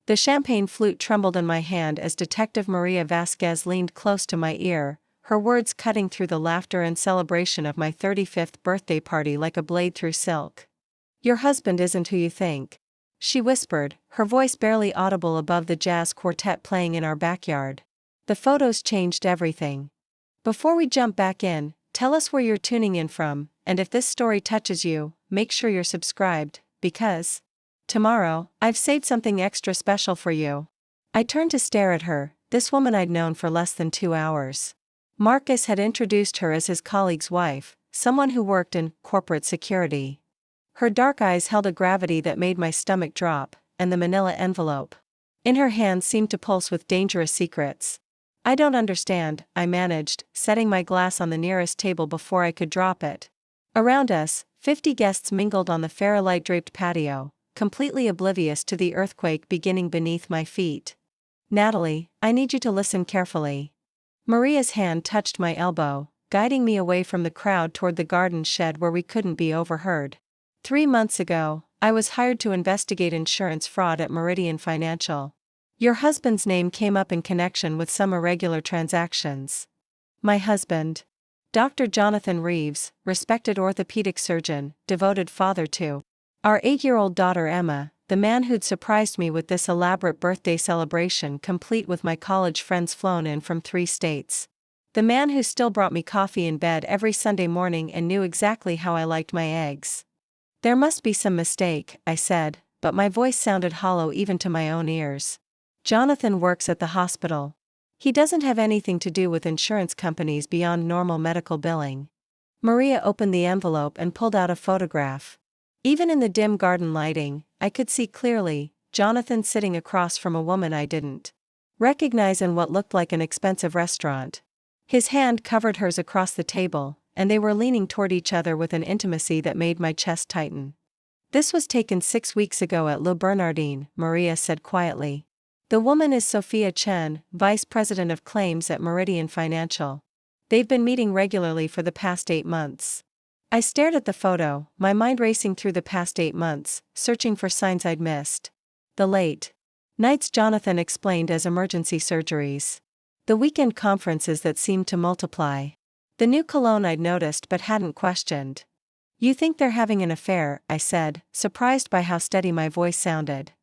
The champagne flute trembled in my hand as Detective Maria Vasquez leaned close to my ear, her words cutting through the laughter and celebration of my 35th birthday party like a blade through silk. "Your husband isn't who you think," she whispered, her voice barely audible above the jazz quartet playing in our backyard. "The photos changed everything. Before we jump back in, tell us where you're tuning in from, and if this story touches you, make sure you're subscribed, because tomorrow, I've saved something extra special for you." I turned to stare at her, this woman I'd known for less than 2 hours. Marcus had introduced her as his colleague's wife, someone who worked in corporate security. Her dark eyes held a gravity that made my stomach drop, and the manila envelope in her hand seemed to pulse with dangerous secrets. "I don't understand," I managed, setting my glass on the nearest table before I could drop it. Around us, 50 guests mingled on the fairy-light-draped patio, completely oblivious to the earthquake beginning beneath my feet. "Natalie, I need you to listen carefully." Maria's hand touched my elbow, guiding me away from the crowd toward the garden shed where we couldn't be overheard. 3 months ago, I was hired to investigate insurance fraud at Meridian Financial. Your husband's name came up in connection with some irregular transactions. My husband, Dr. Jonathan Reeves, respected orthopedic surgeon, devoted father to our 8-year-old daughter Emma, the man who'd surprised me with this elaborate birthday celebration complete with my college friends flown in from 3 states. The man who still brought me coffee in bed every Sunday morning and knew exactly how I liked my eggs. "There must be some mistake," I said, but my voice sounded hollow even to my own ears. "Jonathan works at the hospital. He doesn't have anything to do with insurance companies beyond normal medical billing." Maria opened the envelope and pulled out a photograph. Even in the dim garden lighting, I could see clearly Jonathan sitting across from a woman I didn't recognize in what looked like an expensive restaurant. His hand covered hers across the table, and they were leaning toward each other with an intimacy that made my chest tighten. "This was taken 6 weeks ago at Le Bernardin," Maria said quietly. "The woman is Sophia Chen, vice president of claims at Meridian Financial. They've been meeting regularly for the past 8 months." I stared at the photo, my mind racing through the past 8 months, searching for signs I'd missed. The late nights Jonathan explained as emergency surgeries. The weekend conferences that seemed to multiply. The new cologne I'd noticed but hadn't questioned. "You think they're having an affair," I said, surprised by how steady my voice sounded.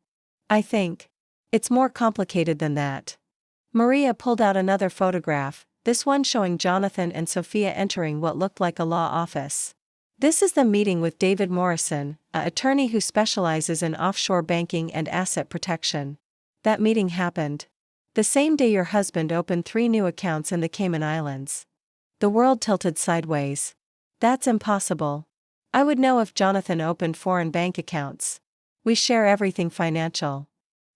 "I think it's more complicated than that." Maria pulled out another photograph, this one showing Jonathan and Sophia entering what looked like a law office. "This is them meeting with David Morrison, an attorney who specializes in offshore banking and asset protection. That meeting happened the same day your husband opened 3 new accounts in the Cayman Islands." The world tilted sideways. "That's impossible. I would know if Jonathan opened foreign bank accounts. We share everything financial."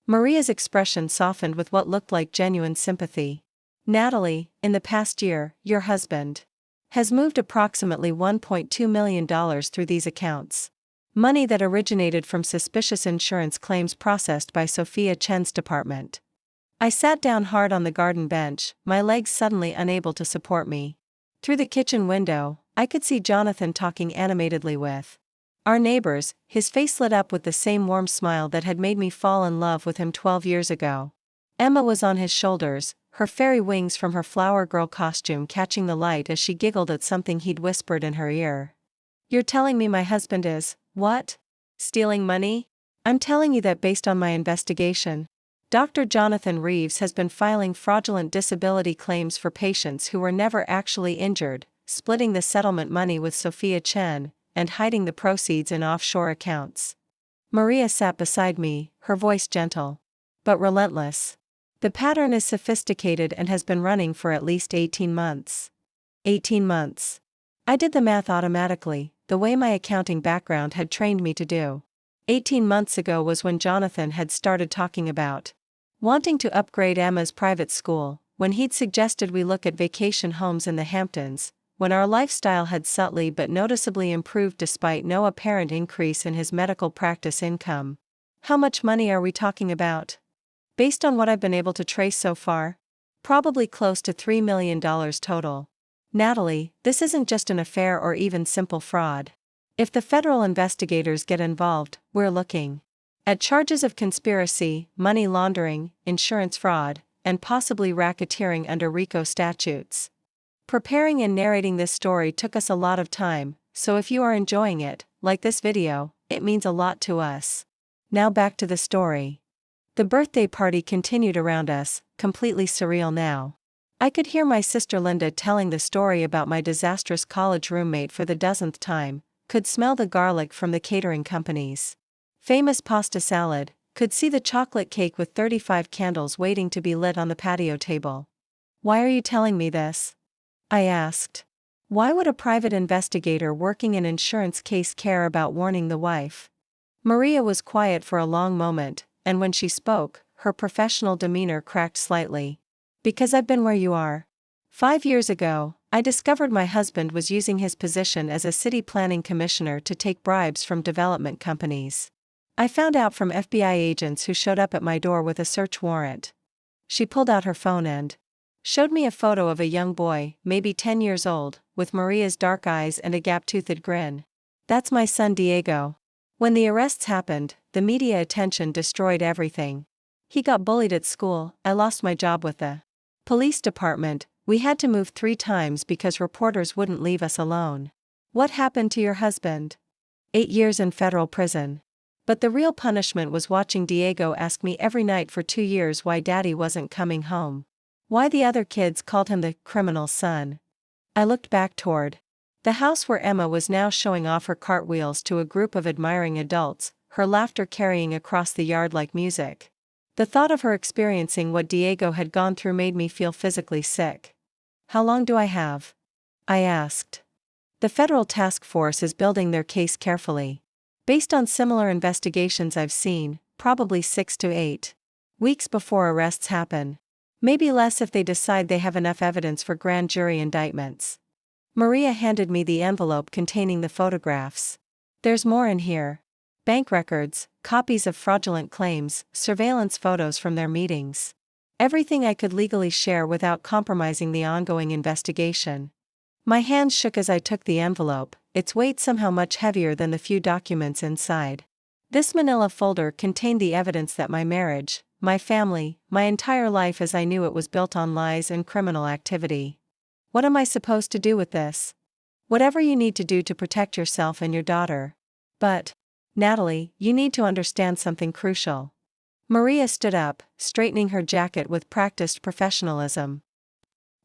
Maria's expression softened with what looked like genuine sympathy. "Natalie, in the past year, your husband has moved approximately $1.2 million through these accounts. Money that originated from suspicious insurance claims processed by Sophia Chen's department." I sat down hard on the garden bench, my legs suddenly unable to support me. Through the kitchen window, I could see Jonathan talking animatedly with our neighbors, his face lit up with the same warm smile that had made me fall in love with him 12 years ago. Emma was on his shoulders, her fairy wings from her flower girl costume catching the light as she giggled at something he'd whispered in her ear. "You're telling me my husband is, what? Stealing money?" "I'm telling you that based on my investigation, Dr. Jonathan Reeves has been filing fraudulent disability claims for patients who were never actually injured, splitting the settlement money with Sophia Chen, and hiding the proceeds in offshore accounts." Maria sat beside me, her voice gentle but relentless. "The pattern is sophisticated and has been running for at least 18 months. 18 months. I did the math automatically, the way my accounting background had trained me to do. 18 months ago was when Jonathan had started talking about wanting to upgrade Emma's private school, when he'd suggested we look at vacation homes in the Hamptons, when our lifestyle had subtly but noticeably improved despite no apparent increase in his medical practice income. How much money are we talking about? Based on what I've been able to trace so far, probably close to $3 million total. Natalie, this isn't just an affair or even simple fraud. If the federal investigators get involved, we're looking at charges of conspiracy, money laundering, insurance fraud, and possibly racketeering under RICO statutes. Preparing and narrating this story took us a lot of time, so if you are enjoying it, like this video, it means a lot to us. Now back to the story. The birthday party continued around us, completely surreal now. I could hear my sister Linda telling the story about my disastrous college roommate for the dozenth time, could smell the garlic from the catering company's famous pasta salad, could see the chocolate cake with 35 candles waiting to be lit on the patio table. "Why are you telling me this?" I asked. "Why would a private investigator working an insurance case care about warning the wife?" Maria was quiet for a long moment, and when she spoke, her professional demeanor cracked slightly. "Because I've been where you are. 5 years ago, I discovered my husband was using his position as a city planning commissioner to take bribes from development companies. I found out from FBI agents who showed up at my door with a search warrant." She pulled out her phone and showed me a photo of a young boy, maybe 10 years old, with Maria's dark eyes and a gap-toothed grin. "That's my son Diego. When the arrests happened, the media attention destroyed everything. He got bullied at school, I lost my job with the police department, we had to move 3 times because reporters wouldn't leave us alone." "What happened to your husband?" 8 years in federal prison. But the real punishment was watching Diego ask me every night for 2 years why daddy wasn't coming home. Why the other kids called him the criminal son. I looked back toward the house where Emma was now showing off her cartwheels to a group of admiring adults, her laughter carrying across the yard like music. The thought of her experiencing what Diego had gone through made me feel physically sick. "How long do I have?" I asked. "The federal task force is building their case carefully. Based on similar investigations I've seen, probably 6 to 8 weeks before arrests happen. Maybe less if they decide they have enough evidence for grand jury indictments." Maria handed me the envelope containing the photographs. "There's more in here. Bank records, copies of fraudulent claims, surveillance photos from their meetings. Everything I could legally share without compromising the ongoing investigation." My hands shook as I took the envelope, its weight somehow much heavier than the few documents inside. This manila folder contained the evidence that my marriage, my family, my entire life as I knew it was built on lies and criminal activity. "What am I supposed to do with this?" "Whatever you need to do to protect yourself and your daughter. But, Natalie, you need to understand something crucial." Maria stood up, straightening her jacket with practiced professionalism.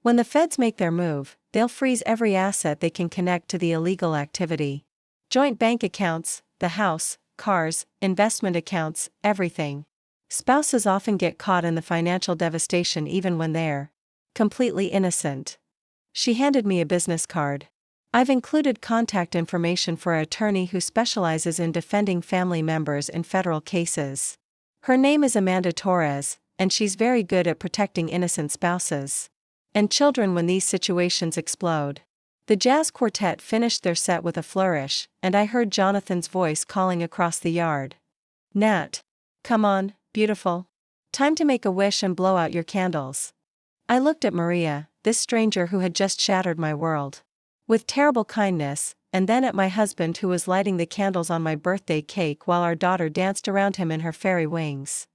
"When the feds make their move, they'll freeze every asset they can connect to the illegal activity. Joint bank accounts, the house, cars, investment accounts, everything. Spouses often get caught in the financial devastation even when they're completely innocent." She handed me a business card. "I've included contact information for an attorney who specializes in defending family members in federal cases. Her name is Amanda Torres, and she's very good at protecting innocent spouses and children when these situations explode." The jazz quartet finished their set with a flourish, and I heard Jonathan's voice calling across the yard. "Nat. Come on, beautiful. Time to make a wish and blow out your candles." I looked at Maria, this stranger who had just shattered my world, with terrible kindness, and then at my husband who was lighting the candles on my birthday cake while our daughter danced around him in her fairy wings.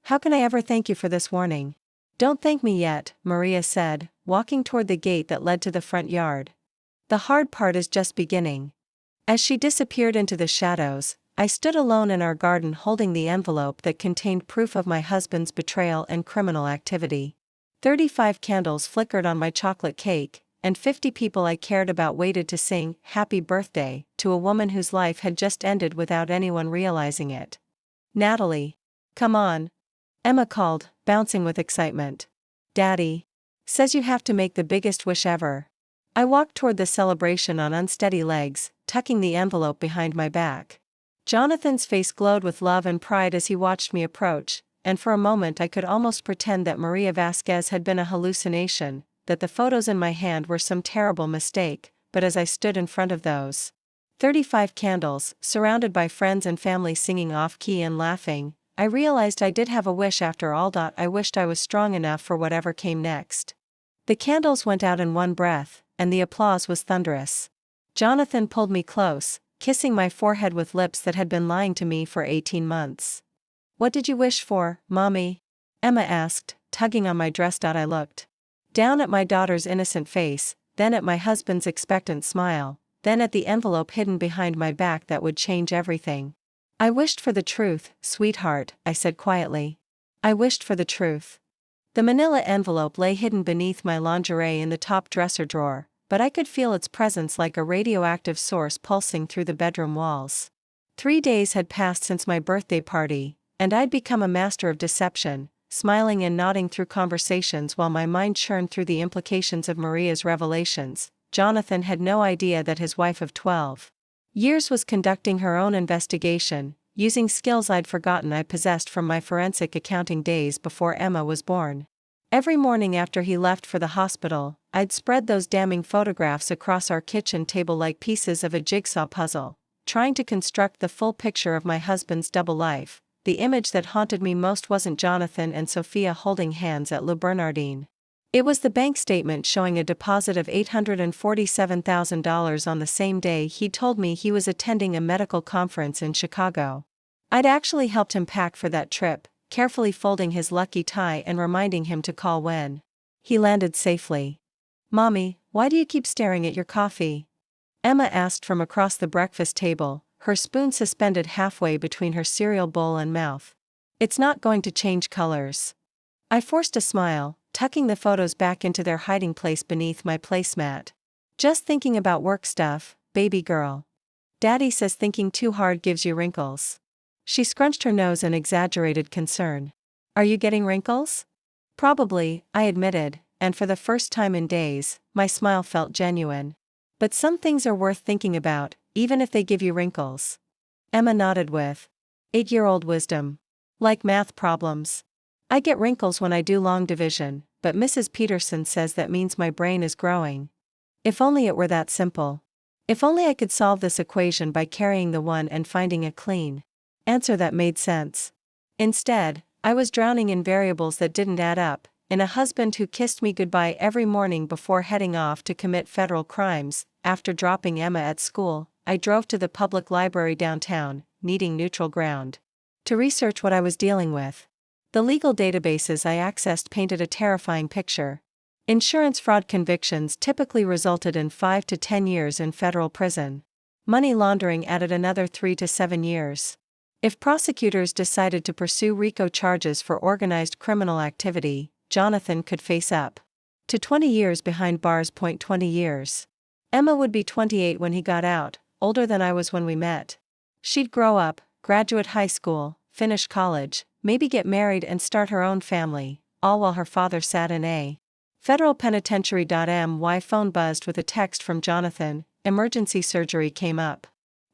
"How can I ever thank you for this warning?" "Don't thank me yet," Maria said, walking toward the gate that led to the front yard. "The hard part is just beginning." As she disappeared into the shadows, I stood alone in our garden holding the envelope that contained proof of my husband's betrayal and criminal activity. 35 candles flickered on my chocolate cake, and 50 people I cared about waited to sing "Happy Birthday" to a woman whose life had just ended without anyone realizing it. "Natalie. Come on." Emma called, bouncing with excitement. "Daddy says you have to make the biggest wish ever." I walked toward the celebration on unsteady legs, tucking the envelope behind my back. Jonathan's face glowed with love and pride as he watched me approach, and for a moment I could almost pretend that Maria Vasquez had been a hallucination, that the photos in my hand were some terrible mistake, but as I stood in front of those 35 candles, surrounded by friends and family singing off-key and laughing, I realized I did have a wish after all. I wished I was strong enough for whatever came next. The candles went out in one breath, and the applause was thunderous. Jonathan pulled me close, kissing my forehead with lips that had been lying to me for 18 months. What did you wish for, Mommy? Emma asked, tugging on my dress. I looked down at my daughter's innocent face, then at my husband's expectant smile, then at the envelope hidden behind my back that would change everything. I wished for the truth, sweetheart, I said quietly. I wished for the truth. The manila envelope lay hidden beneath my lingerie in the top dresser drawer, but I could feel its presence like a radioactive source pulsing through the bedroom walls. 3 days had passed since my birthday party, and I'd become a master of deception, smiling and nodding through conversations while my mind churned through the implications of Maria's revelations. Jonathan had no idea that his wife of 12 years was conducting her own investigation, using skills I'd forgotten I possessed from my forensic accounting days before Emma was born. Every morning after he left for the hospital, I'd spread those damning photographs across our kitchen table like pieces of a jigsaw puzzle, trying to construct the full picture of my husband's double life. The image that haunted me most wasn't Jonathan and Sophia holding hands at Le Bernardin. It was the bank statement showing a deposit of $847,000 on the same day he told me he was attending a medical conference in Chicago. I'd actually helped him pack for that trip, carefully folding his lucky tie and reminding him to call when he landed safely. Mommy, why do you keep staring at your coffee? Emma asked from across the breakfast table, her spoon suspended halfway between her cereal bowl and mouth. It's not going to change colors. I forced a smile, tucking the photos back into their hiding place beneath my placemat. Just thinking about work stuff, baby girl. Daddy says thinking too hard gives you wrinkles. She scrunched her nose in exaggerated concern. Are you getting wrinkles? Probably, I admitted, and for the first time in days, my smile felt genuine. But some things are worth thinking about, even if they give you wrinkles. Emma nodded with 8-year-old wisdom. Like math problems. I get wrinkles when I do long division, but Mrs. Peterson says that means my brain is growing. If only it were that simple. If only I could solve this equation by carrying the one and finding a clean answer that made sense. Instead, I was drowning in variables that didn't add up, in a husband who kissed me goodbye every morning before heading off to commit federal crimes. After dropping Emma at school, I drove to the public library downtown, needing neutral ground to research what I was dealing with. The legal databases I accessed painted a terrifying picture. Insurance fraud convictions typically resulted in 5 to 10 years in federal prison. Money laundering added another 3 to 7 years. If prosecutors decided to pursue RICO charges for organized criminal activity, Jonathan could face up to 20 years behind bars. 20 years. Emma would be 28 when he got out, older than I was when we met. She'd grow up, graduate high school, finish college, maybe get married and start her own family, all while her father sat in a federal penitentiary. My phone buzzed with a text from Jonathan. Emergency surgery came up.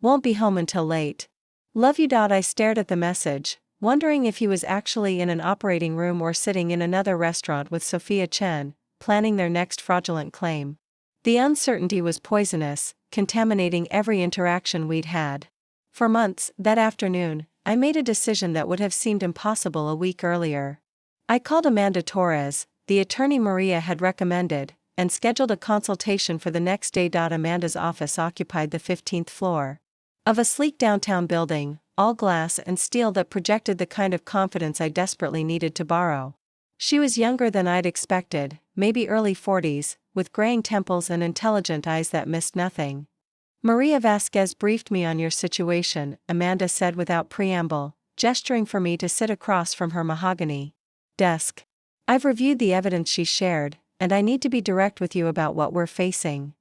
Won't be home until late. Love you. I stared at the message, wondering if he was actually in an operating room or sitting in another restaurant with Sophia Chen, planning their next fraudulent claim. The uncertainty was poisonous, contaminating every interaction we'd had. For months, that afternoon, I made a decision that would have seemed impossible a week earlier. I called Amanda Torres, the attorney Maria had recommended, and scheduled a consultation for the next day. Amanda's office occupied the 15th floor of a sleek downtown building, all glass and steel that projected the kind of confidence I desperately needed to borrow. She was younger than I'd expected, maybe early 40s, with graying temples and intelligent eyes that missed nothing. Maria Vasquez briefed me on your situation, Amanda said without preamble, gesturing for me to sit across from her mahogany desk. I've reviewed the evidence she shared, and I need to be direct with you about what we're facing.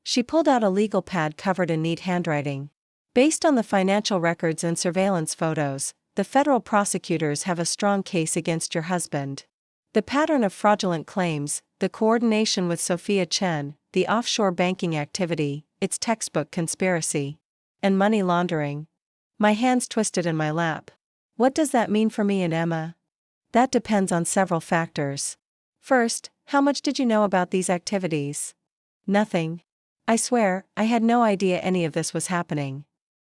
She pulled out a legal pad covered in neat handwriting. Based on the financial records and surveillance photos, the federal prosecutors have a strong case against your husband. The pattern of fraudulent claims, the coordination with Sophia Chen, the offshore banking activity, it's textbook conspiracy. And money laundering. My hands twisted in my lap. What does that mean for me and Emma? That depends on several factors. First, how much did you know about these activities? Nothing. I swear, I had no idea any of this was happening.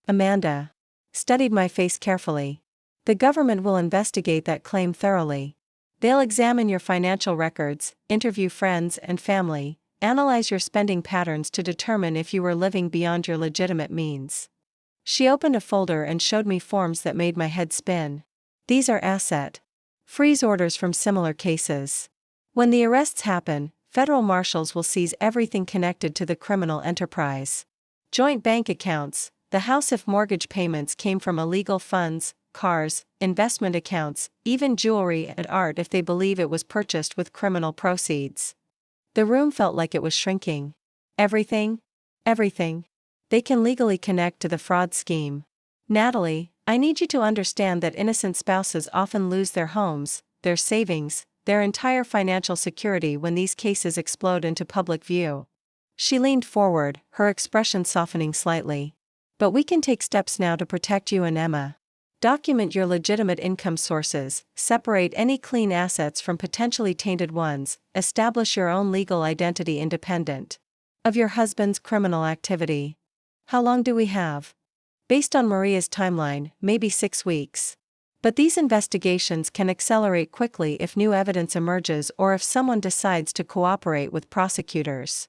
Amanda studied my face carefully. The government will investigate that claim thoroughly. They'll examine your financial records, interview friends and family, analyze your spending patterns to determine if you were living beyond your legitimate means. She opened a folder and showed me forms that made my head spin. These are asset freeze orders from similar cases. When the arrests happen, federal marshals will seize everything connected to the criminal enterprise. Joint bank accounts, the house if mortgage payments came from illegal funds, cars, investment accounts, even jewelry and art if they believe it was purchased with criminal proceeds. The room felt like it was shrinking. Everything? Everything. They can legally connect to the fraud scheme. Natalie, I need you to understand that innocent spouses often lose their homes, their savings, their entire financial security when these cases explode into public view. She leaned forward, her expression softening slightly. But we can take steps now to protect you and Emma. Document your legitimate income sources, separate any clean assets from potentially tainted ones, establish your own legal identity independent of your husband's criminal activity. How long do we have? Based on Maria's timeline, maybe 6 weeks. But these investigations can accelerate quickly if new evidence emerges or if someone decides to cooperate with prosecutors.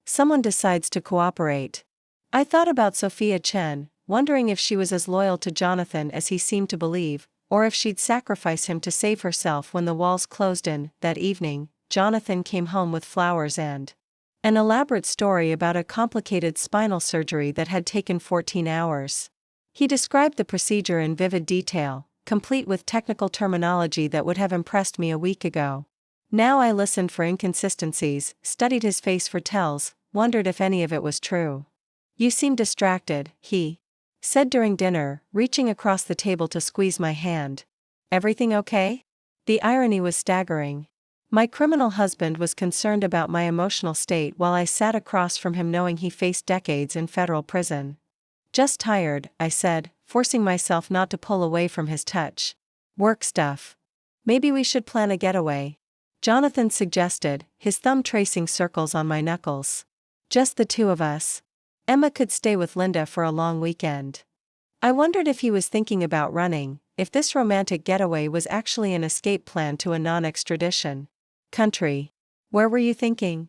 Someone decides to cooperate. I thought about Sophia Chen, wondering if she was as loyal to Jonathan as he seemed to believe, or if she'd sacrifice him to save herself when the walls closed in. That evening, Jonathan came home with flowers and an elaborate story about a complicated spinal surgery that had taken 14 hours. He described the procedure in vivid detail, complete with technical terminology that would have impressed me a week ago. Now I listened for inconsistencies, studied his face for tells, wondered if any of it was true. You seem distracted, he said during dinner, reaching across the table to squeeze my hand. Everything okay? The irony was staggering. My criminal husband was concerned about my emotional state while I sat across from him knowing he faced decades in federal prison. Just tired, I said, forcing myself not to pull away from his touch. Work stuff. Maybe we should plan a getaway. Jonathan suggested, his thumb tracing circles on my knuckles. Just the two of us. Emma could stay with Linda for a long weekend. I wondered if he was thinking about running, if this romantic getaway was actually an escape plan to a non-extradition country. Where were you thinking?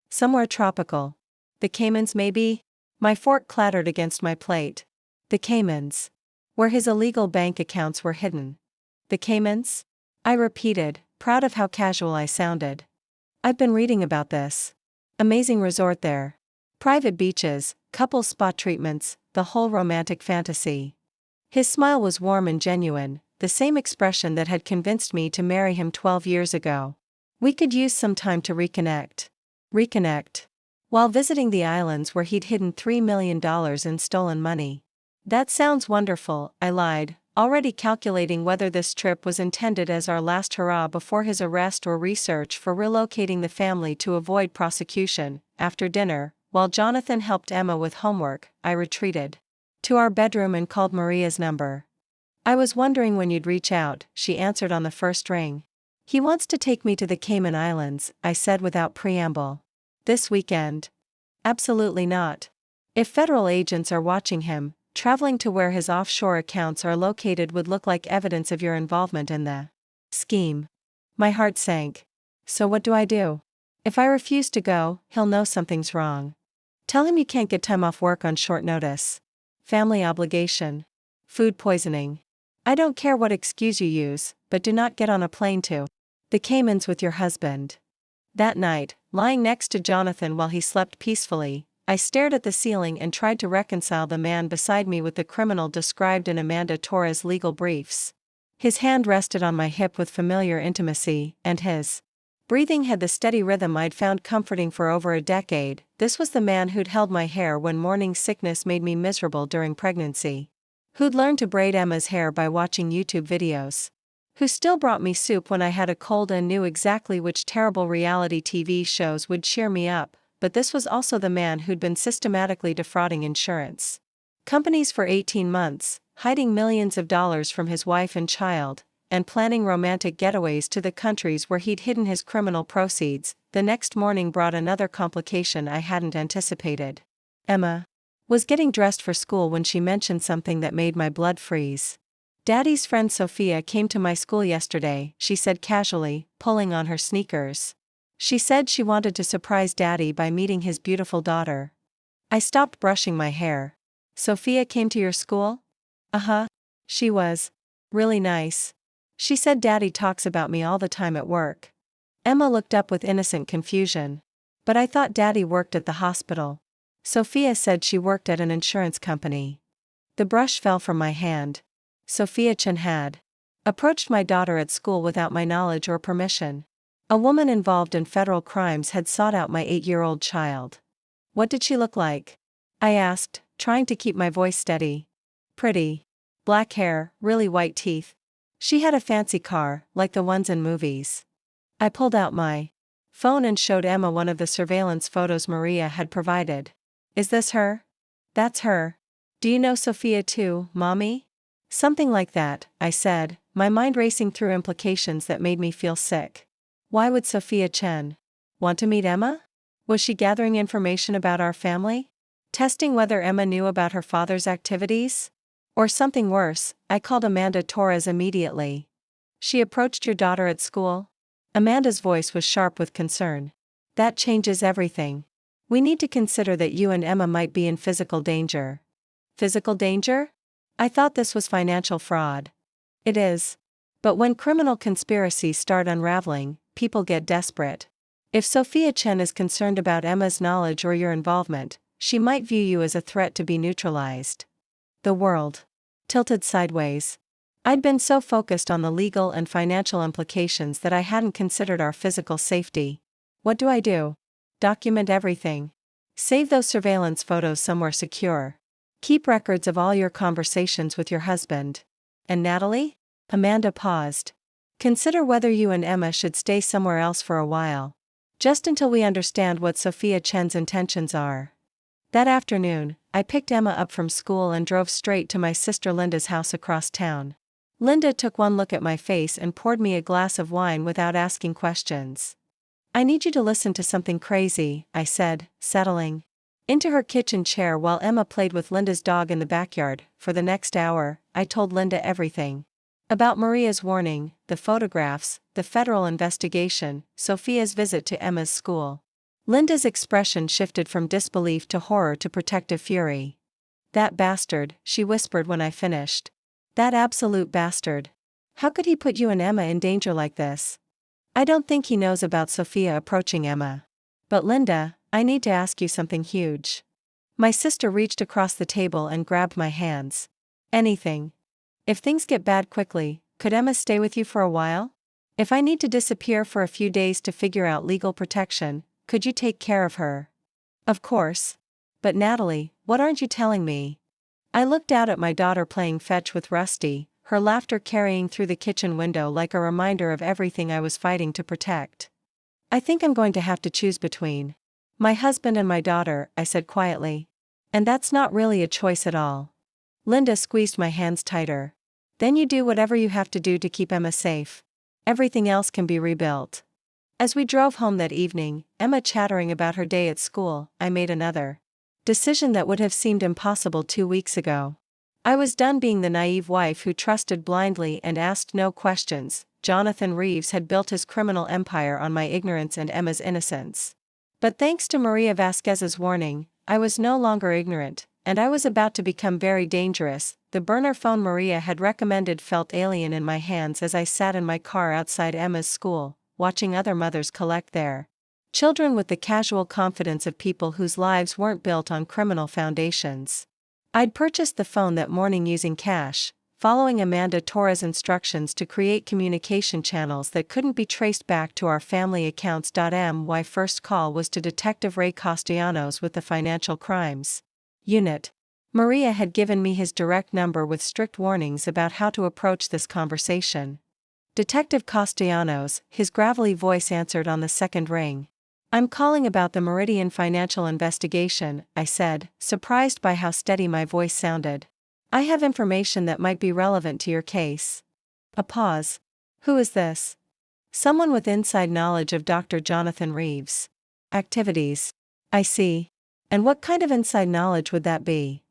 Somewhere tropical. The Caymans maybe? My fork clattered against my plate. The Caymans. Where his illegal bank accounts were hidden. The Caymans? I repeated, proud of how casual I sounded. I've been reading about this. Amazing resort there. Private beaches, couple spa treatments, the whole romantic fantasy. His smile was warm and genuine, the same expression that had convinced me to marry him 12 years ago. We could use some time to reconnect. Reconnect. While visiting the islands where he'd hidden $3 million in stolen money. That sounds wonderful, I lied, already calculating whether this trip was intended as our last hurrah before his arrest or research for relocating the family to avoid prosecution. After dinner, while Jonathan helped Emma with homework, I retreated to our bedroom and called Maria's number. I was wondering when you'd reach out, she answered on the first ring. He wants to take me to the Cayman Islands, I said without preamble. This weekend? Absolutely not. If federal agents are watching him, traveling to where his offshore accounts are located would look like evidence of your involvement in the scheme. My heart sank. So what do I do? If I refuse to go, he'll know something's wrong. Tell him you can't get time off work on short notice. Family obligation. Food poisoning. I don't care what excuse you use, but do not get on a plane to the Caymans with your husband. That night, lying next to Jonathan while he slept peacefully, I stared at the ceiling and tried to reconcile the man beside me with the criminal described in Amanda Torres' legal briefs. His hand rested on my hip with familiar intimacy, and his breathing had the steady rhythm I'd found comforting for over a decade. This was the man who'd held my hair when morning sickness made me miserable during pregnancy. Who'd learned to braid Emma's hair by watching YouTube videos. Who still brought me soup when I had a cold and knew exactly which terrible reality TV shows would cheer me up, but this was also the man who'd been systematically defrauding insurance companies for 18 months, hiding millions of dollars from his wife and child, and planning romantic getaways to the countries where he'd hidden his criminal proceeds. The next morning brought another complication I hadn't anticipated. Emma was getting dressed for school when she mentioned something that made my blood freeze. Daddy's friend Sophia came to my school yesterday, she said casually, pulling on her sneakers. She said she wanted to surprise Daddy by meeting his beautiful daughter. I stopped brushing my hair. Sophia came to your school? Uh-huh. She was really nice. She said Daddy talks about me all the time at work. Emma looked up with innocent confusion. But I thought Daddy worked at the hospital. Sophia said she worked at an insurance company. The brush fell from my hand. Sophia Chen had approached my daughter at school without my knowledge or permission. A woman involved in federal crimes had sought out my 8-year-old child. What did she look like? I asked, trying to keep my voice steady. Pretty. Black hair, really white teeth. She had a fancy car, like the ones in movies. I pulled out my phone and showed Emma one of the surveillance photos Maria had provided. Is this her? That's her. Do you know Sophia too, Mommy? Something like that, I said, my mind racing through implications that made me feel sick. Why would Sophia Chen want to meet Emma? Was she gathering information about our family? Testing whether Emma knew about her father's activities? Or something worse, I called Amanda Torres immediately. She approached your daughter at school? Amanda's voice was sharp with concern. That changes everything. We need to consider that you and Emma might be in physical danger. Physical danger? I thought this was financial fraud. It is. But when criminal conspiracies start unraveling, people get desperate. If Sophia Chen is concerned about Emma's knowledge or your involvement, she might view you as a threat to be neutralized. The world tilted sideways. I'd been so focused on the legal and financial implications that I hadn't considered our physical safety. What do? Document everything. Save those surveillance photos somewhere secure. Keep records of all your conversations with your husband. And Natalie? Amanda paused. Consider whether you and Emma should stay somewhere else for a while. Just until we understand what Sophia Chen's intentions are. That afternoon, I picked Emma up from school and drove straight to my sister Linda's house across town. Linda took one look at my face and poured me a glass of wine without asking questions. I need you to listen to something crazy, I said, settling into her kitchen chair while Emma played with Linda's dog in the backyard. For the next hour, I told Linda everything. About Maria's warning, the photographs, the federal investigation, Sophia's visit to Emma's school. Linda's expression shifted from disbelief to horror to protective fury. That bastard, she whispered when I finished. That absolute bastard. How could he put you and Emma in danger like this? I don't think he knows about Sophia approaching Emma. But Linda, I need to ask you something huge. My sister reached across the table and grabbed my hands. Anything. If things get bad quickly, could Emma stay with you for a while? If I need to disappear for a few days to figure out legal protection, could you take care of her? Of course. But Natalie, what aren't you telling me? I looked out at my daughter playing fetch with Rusty, her laughter carrying through the kitchen window like a reminder of everything I was fighting to protect. I think I'm going to have to choose between my husband and my daughter, I said quietly. And that's not really a choice at all. Linda squeezed my hands tighter. Then you do whatever you have to do to keep Emma safe. Everything else can be rebuilt. As we drove home that evening, Emma chattering about her day at school, I made another decision that would have seemed impossible 2 weeks ago. I was done being the naive wife who trusted blindly and asked no questions. Jonathan Reeves had built his criminal empire on my ignorance and Emma's innocence. But thanks to Maria Vasquez's warning, I was no longer ignorant, and I was about to become very dangerous. The burner phone Maria had recommended felt alien in my hands as I sat in my car outside Emma's school, watching other mothers collect their children with the casual confidence of people whose lives weren't built on criminal foundations. I'd purchased the phone that morning using cash, following Amanda Torres' instructions to create communication channels that couldn't be traced back to our family accounts. My first call was to Detective Ray Castellanos with the Financial Crimes Unit. Maria had given me his direct number with strict warnings about how to approach this conversation. Detective Castellanos, his gravelly voice answered on the second ring. I'm calling about the Meridian financial investigation, I said, surprised by how steady my voice sounded. I have information that might be relevant to your case. A pause. Who is this? Someone with inside knowledge of Dr. Jonathan Reeves' activities. I see. And what kind of inside knowledge would that be?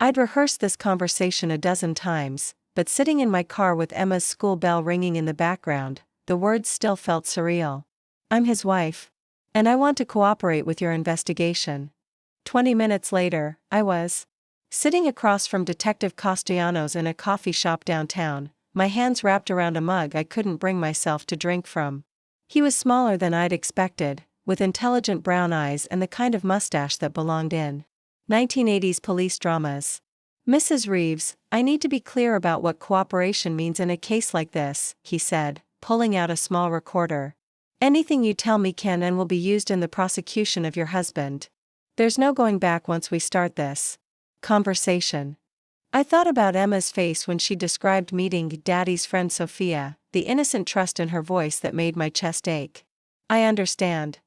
I'd rehearsed this conversation a dozen times, but sitting in my car with Emma's school bell ringing in the background, the words still felt surreal. I'm his wife. And I want to cooperate with your investigation. 20 minutes later, I was sitting across from Detective Castellanos in a coffee shop downtown, my hands wrapped around a mug I couldn't bring myself to drink from. He was smaller than I'd expected, with intelligent brown eyes and the kind of mustache that belonged in 1980s police dramas. "Mrs. Reeves, I need to be clear about what cooperation means in a case like this," he said, pulling out a small recorder. "Anything you tell me can and will be used in the prosecution of your husband. There's no going back once we start this conversation." I thought about Emma's face when she described meeting Daddy's friend Sophia, the innocent trust in her voice that made my chest ache. "I understand.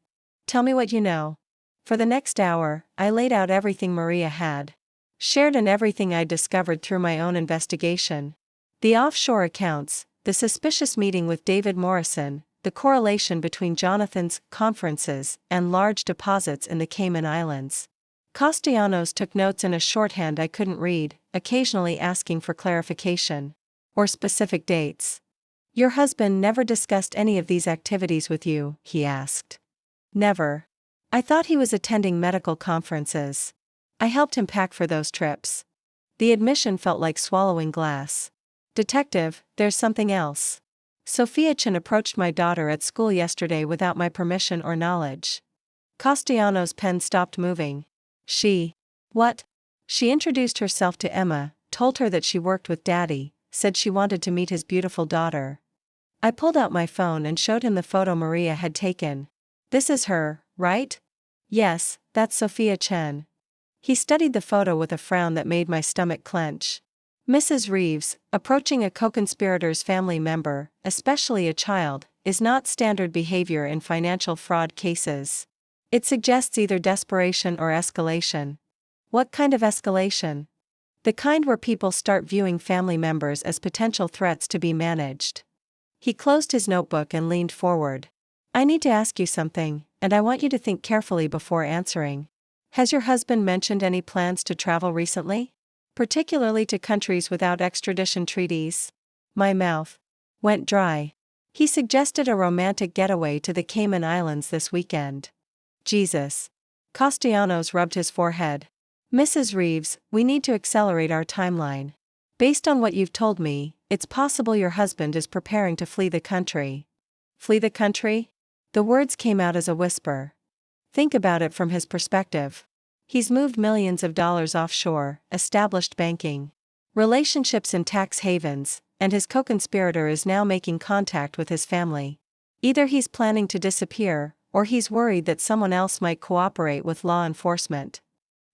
Tell me what you know." For the next hour, I laid out everything Maria had shared and everything I'd discovered through my own investigation. The offshore accounts, the suspicious meeting with David Morrison, the correlation between Jonathan's conferences and large deposits in the Cayman Islands. Castellanos took notes in a shorthand I couldn't read, occasionally asking for clarification or specific dates. "Your husband never discussed any of these activities with you?" he asked. "Never. I thought he was attending medical conferences. I helped him pack for those trips." The admission felt like swallowing glass. "Detective, there's something else. Sophia Chen approached my daughter at school yesterday without my permission or knowledge." Castellanos' pen stopped moving. "She? What?" "She introduced herself to Emma, told her that she worked with Daddy, said she wanted to meet his beautiful daughter." I pulled out my phone and showed him the photo Maria had taken. "This is her, right?" "Yes, that's Sophia Chen." He studied the photo with a frown that made my stomach clench. "Mrs. Reeves, approaching a co-conspirator's family member, especially a child, is not standard behavior in financial fraud cases. It suggests either desperation or escalation." "What kind of escalation?" "The kind where people start viewing family members as potential threats to be managed." He closed his notebook and leaned forward. "I need to ask you something, and I want you to think carefully before answering. Has your husband mentioned any plans to travel recently? Particularly to countries without extradition treaties?" My mouth went dry. "He suggested a romantic getaway to the Cayman Islands this weekend." Jesus. Castellanos rubbed his forehead. "Mrs. Reeves, we need to accelerate our timeline. Based on what you've told me, it's possible your husband is preparing to flee the country." "Flee the country?" The words came out as a whisper. "Think about it from his perspective. He's moved millions of dollars offshore, established banking relationships in tax havens, and his co-conspirator is now making contact with his family. Either he's planning to disappear, or he's worried that someone else might cooperate with law enforcement."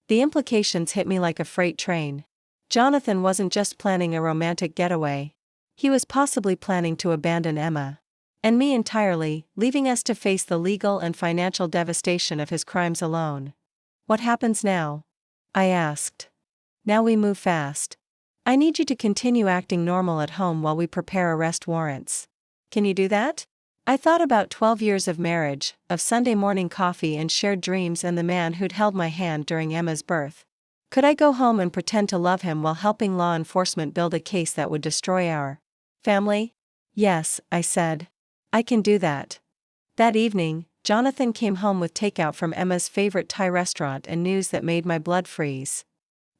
The implications hit me like a freight train. Jonathan wasn't just planning a romantic getaway. He was possibly planning to abandon Emma and me entirely, leaving us to face the legal and financial devastation of his crimes alone. "What happens now?" I asked. "Now we move fast. I need you to continue acting normal at home while we prepare arrest warrants." "Can you do that?" I thought about 12 years of marriage, of Sunday morning coffee and shared dreams and the man who'd held my hand during Emma's birth. Could I go home and pretend to love him while helping law enforcement build a case that would destroy our family? "Yes," I said. "I can do that." That evening, Jonathan came home with takeout from Emma's favorite Thai restaurant and news that made my blood freeze.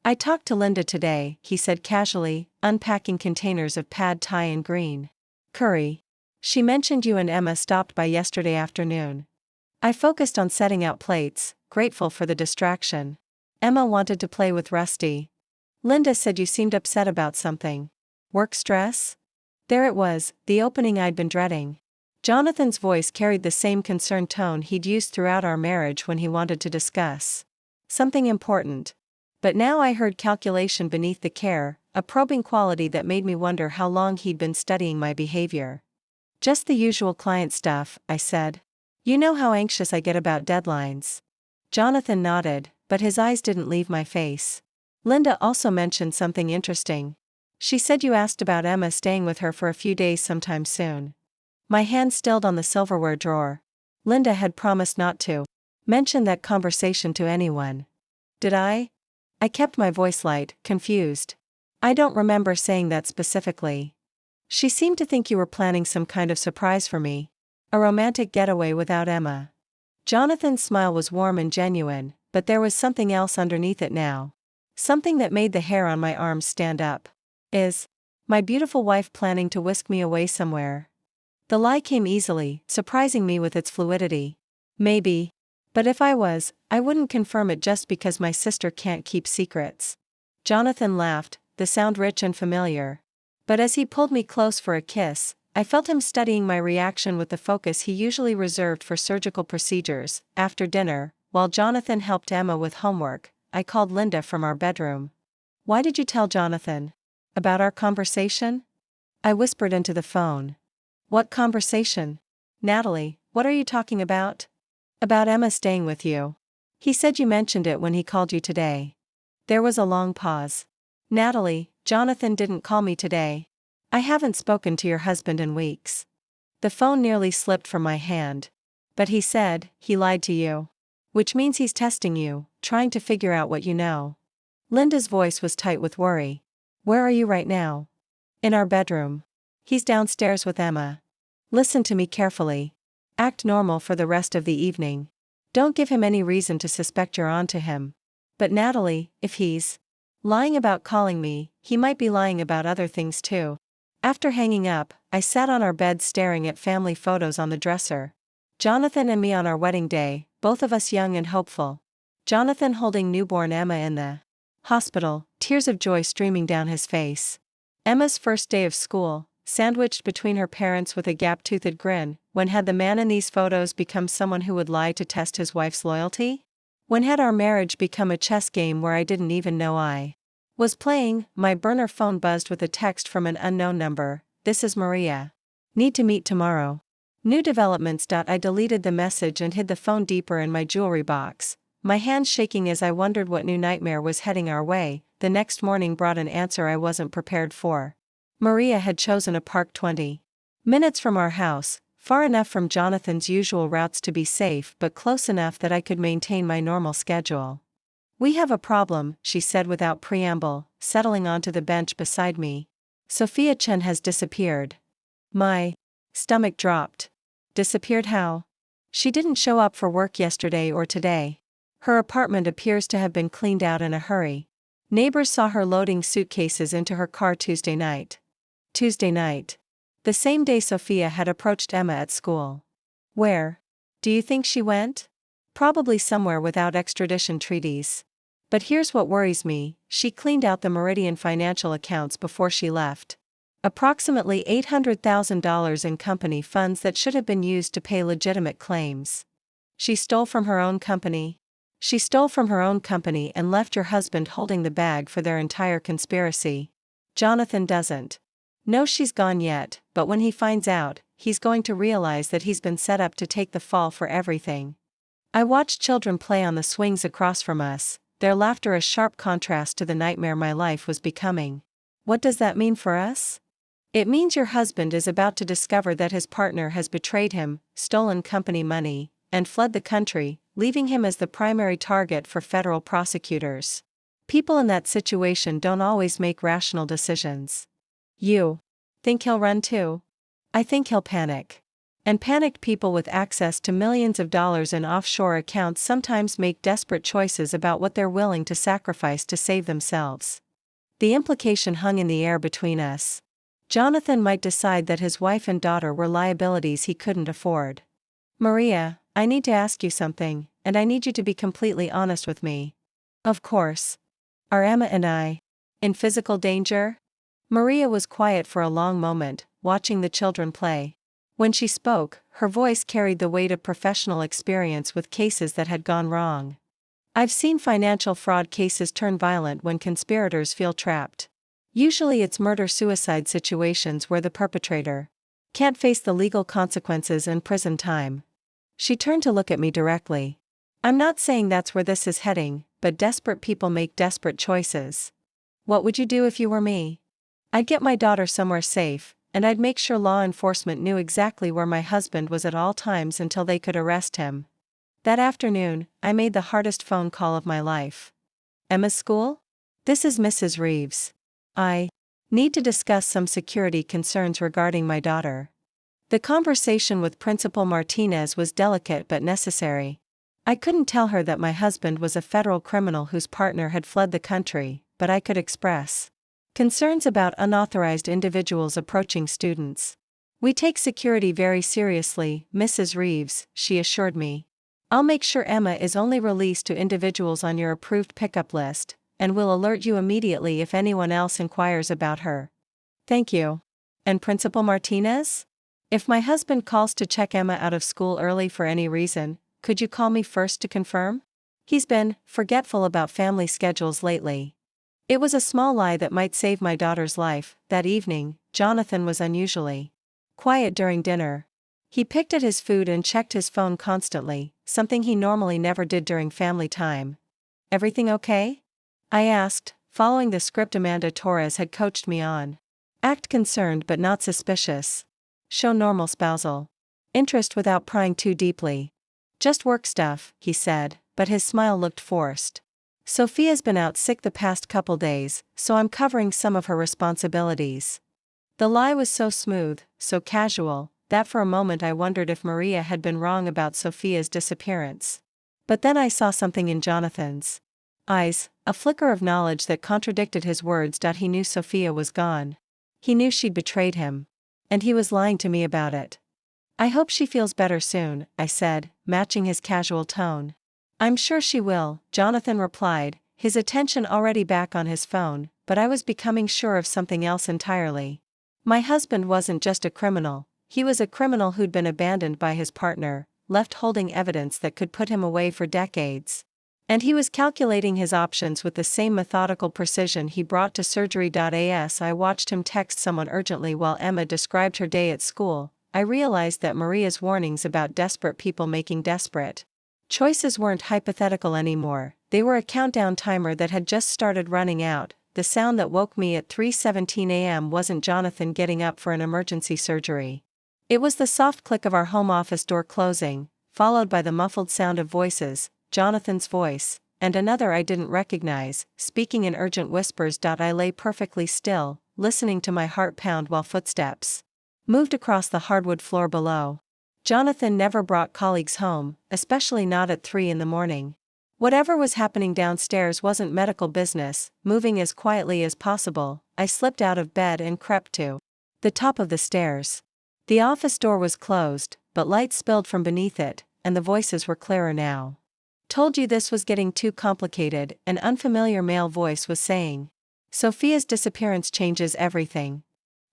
"I talked to Linda today," he said casually, unpacking containers of pad Thai and green curry. "She mentioned you and Emma stopped by yesterday afternoon." I focused on setting out plates, grateful for the distraction. "Emma wanted to play with Rusty. Linda said you seemed upset about something. Work stress?" There it was, the opening I'd been dreading. Jonathan's voice carried the same concerned tone he'd used throughout our marriage when he wanted to discuss something important. But now I heard calculation beneath the care, a probing quality that made me wonder how long he'd been studying my behavior. "Just the usual client stuff," I said. "You know how anxious I get about deadlines." Jonathan nodded, but his eyes didn't leave my face. "Linda also mentioned something interesting. She said you asked about Emma staying with her for a few days sometime soon." My hand stilled on the silverware drawer. Linda had promised not to mention that conversation to anyone. Did I? I kept my voice light, confused. "I don't remember saying that specifically." "She seemed to think you were planning some kind of surprise for me. A romantic getaway without Emma." Jonathan's smile was warm and genuine, but there was something else underneath it now. Something that made the hair on my arms stand up. "Is My beautiful wife planning to whisk me away somewhere. The lie came easily, surprising me with its fluidity. Maybe. But if I was, I wouldn't confirm it just because my sister can't keep secrets. Jonathan laughed, the sound rich and familiar. But as he pulled me close for a kiss, I felt him studying my reaction with the focus he usually reserved for surgical procedures. After dinner, while Jonathan helped Emma with homework, I called Linda from our bedroom. "Why did you tell Jonathan? About our conversation?" I whispered into the phone. "What conversation? Natalie, what are you talking about?" "About Emma staying with you. He said you mentioned it when he called you today." There was a long pause. "Natalie, Jonathan didn't call me today. I haven't spoken to your husband in weeks." The phone nearly slipped from my hand. "But he said, he lied to you. Which means he's testing you, trying to figure out what you know." Linda's voice was tight with worry. "Where are you right now?" "In our bedroom. He's downstairs with Emma. Listen to me carefully. Act normal for the rest of the evening. Don't give him any reason to suspect you're on to him. But Natalie, if he's lying about calling me, he might be lying about other things too." After hanging up, I sat on our bed staring at family photos on the dresser. Jonathan and me on our wedding day, both of us young and hopeful. Jonathan holding newborn Emma in the hospital, tears of joy streaming down his face. Emma's first day of school, sandwiched between her parents with a gap-toothed grin. When had the man in these photos become someone who would lie to test his wife's loyalty? When had our marriage become a chess game where I didn't even know I was playing? My burner phone buzzed with a text from an unknown number. "This is Maria. Need to meet tomorrow." New developments. I deleted the message and hid the phone deeper in my jewelry box, my hands shaking as I wondered what new nightmare was heading our way. The next morning brought an answer I wasn't prepared for. Maria had chosen a park 20 minutes from our house, far enough from Jonathan's usual routes to be safe but close enough that I could maintain my normal schedule. "We have a problem," she said without preamble, settling onto the bench beside me. "Sophia Chen has disappeared." My stomach dropped. Disappeared how? She didn't show up for work yesterday or today. Her apartment appears to have been cleaned out in a hurry. Neighbors saw her loading suitcases into her car Tuesday night. Tuesday night. The same day Sophia had approached Emma at school. Where do you think she went? Probably somewhere without extradition treaties. But here's what worries me: she cleaned out the Meridian financial accounts before she left. Approximately $800,000 in company funds that should have been used to pay legitimate claims. She stole from her own company. She stole from her own company and left your husband holding the bag for their entire conspiracy. Jonathan doesn't know she's gone yet, but when he finds out, he's going to realize that he's been set up to take the fall for everything. I watched children play on the swings across from us, their laughter a sharp contrast to the nightmare my life was becoming. What does that mean for us? It means your husband is about to discover that his partner has betrayed him, stolen company money, and fled the country, leaving him as the primary target for federal prosecutors. People in that situation don't always make rational decisions. You think he'll run too? I think he'll panic. And panicked people with access to millions of dollars in offshore accounts sometimes make desperate choices about what they're willing to sacrifice to save themselves. The implication hung in the air between us. Jonathan might decide that his wife and daughter were liabilities he couldn't afford. "Maria, I need to ask you something, and I need you to be completely honest with me." "Of course." "Are Emma and I in physical danger?" Maria was quiet for a long moment, watching the children play. When she spoke, her voice carried the weight of professional experience with cases that had gone wrong. "I've seen financial fraud cases turn violent when conspirators feel trapped. Usually it's murder-suicide situations where the perpetrator can't face the legal consequences and prison time." She turned to look at me directly. "I'm not saying that's where this is heading, but desperate people make desperate choices. What would you do if you were me?" "I'd get my daughter somewhere safe, and I'd make sure law enforcement knew exactly where my husband was at all times until they could arrest him." That afternoon, I made the hardest phone call of my life. "Emma's school? This is Mrs. Reeves. I need to discuss some security concerns regarding my daughter." The conversation with Principal Martinez was delicate but necessary. I couldn't tell her that my husband was a federal criminal whose partner had fled the country, but I could express Concerns about unauthorized individuals approaching students. We take security very seriously, Mrs. Reeves, she assured me. I'll make sure Emma is only released to individuals on your approved pickup list, and will alert you immediately if anyone else inquires about her. Thank you. And Principal Martinez? If my husband calls to check Emma out of school early for any reason, could you call me first to confirm? He's been forgetful about family schedules lately. It was a small lie that might save my daughter's life. That evening, Jonathan was unusually quiet during dinner. He picked at his food and checked his phone constantly, something he normally never did during family time. Everything okay? I asked, following the script Amanda Torres had coached me on. Act concerned but not suspicious. Show normal spousal interest without prying too deeply. Just work stuff, he said, but his smile looked forced. Sophia's been out sick the past couple days, so I'm covering some of her responsibilities. The lie was so smooth, so casual, that for a moment I wondered if Maria had been wrong about Sophia's disappearance. But then I saw something in Jonathan's eyes, a flicker of knowledge that contradicted his words. He knew Sophia was gone. He knew she'd betrayed him. And he was lying to me about it. I hope she feels better soon, I said, matching his casual tone. I'm sure she will, Jonathan replied, his attention already back on his phone, but I was becoming sure of something else entirely. My husband wasn't just a criminal, he was a criminal who'd been abandoned by his partner, left holding evidence that could put him away for decades. And he was calculating his options with the same methodical precision he brought to surgery. As I watched him text someone urgently while Emma described her day at school, I realized that Maria's warnings about desperate people making desperate choices weren't hypothetical anymore. They were a countdown timer that had just started running out. The sound that woke me at 3:17 a.m. wasn't Jonathan getting up for an emergency surgery. It was the soft click of our home office door closing, followed by the muffled sound of voices, Jonathan's voice, and another I didn't recognize, speaking in urgent whispers. I lay perfectly still, listening to my heart pound while footsteps moved across the hardwood floor below. Jonathan never brought colleagues home, especially not at 3 in the morning. Whatever was happening downstairs wasn't medical business. Moving as quietly as possible, I slipped out of bed and crept to the top of the stairs. The office door was closed, but light spilled from beneath it, and the voices were clearer now. Told you this was getting too complicated, an unfamiliar male voice was saying. Sophia's disappearance changes everything.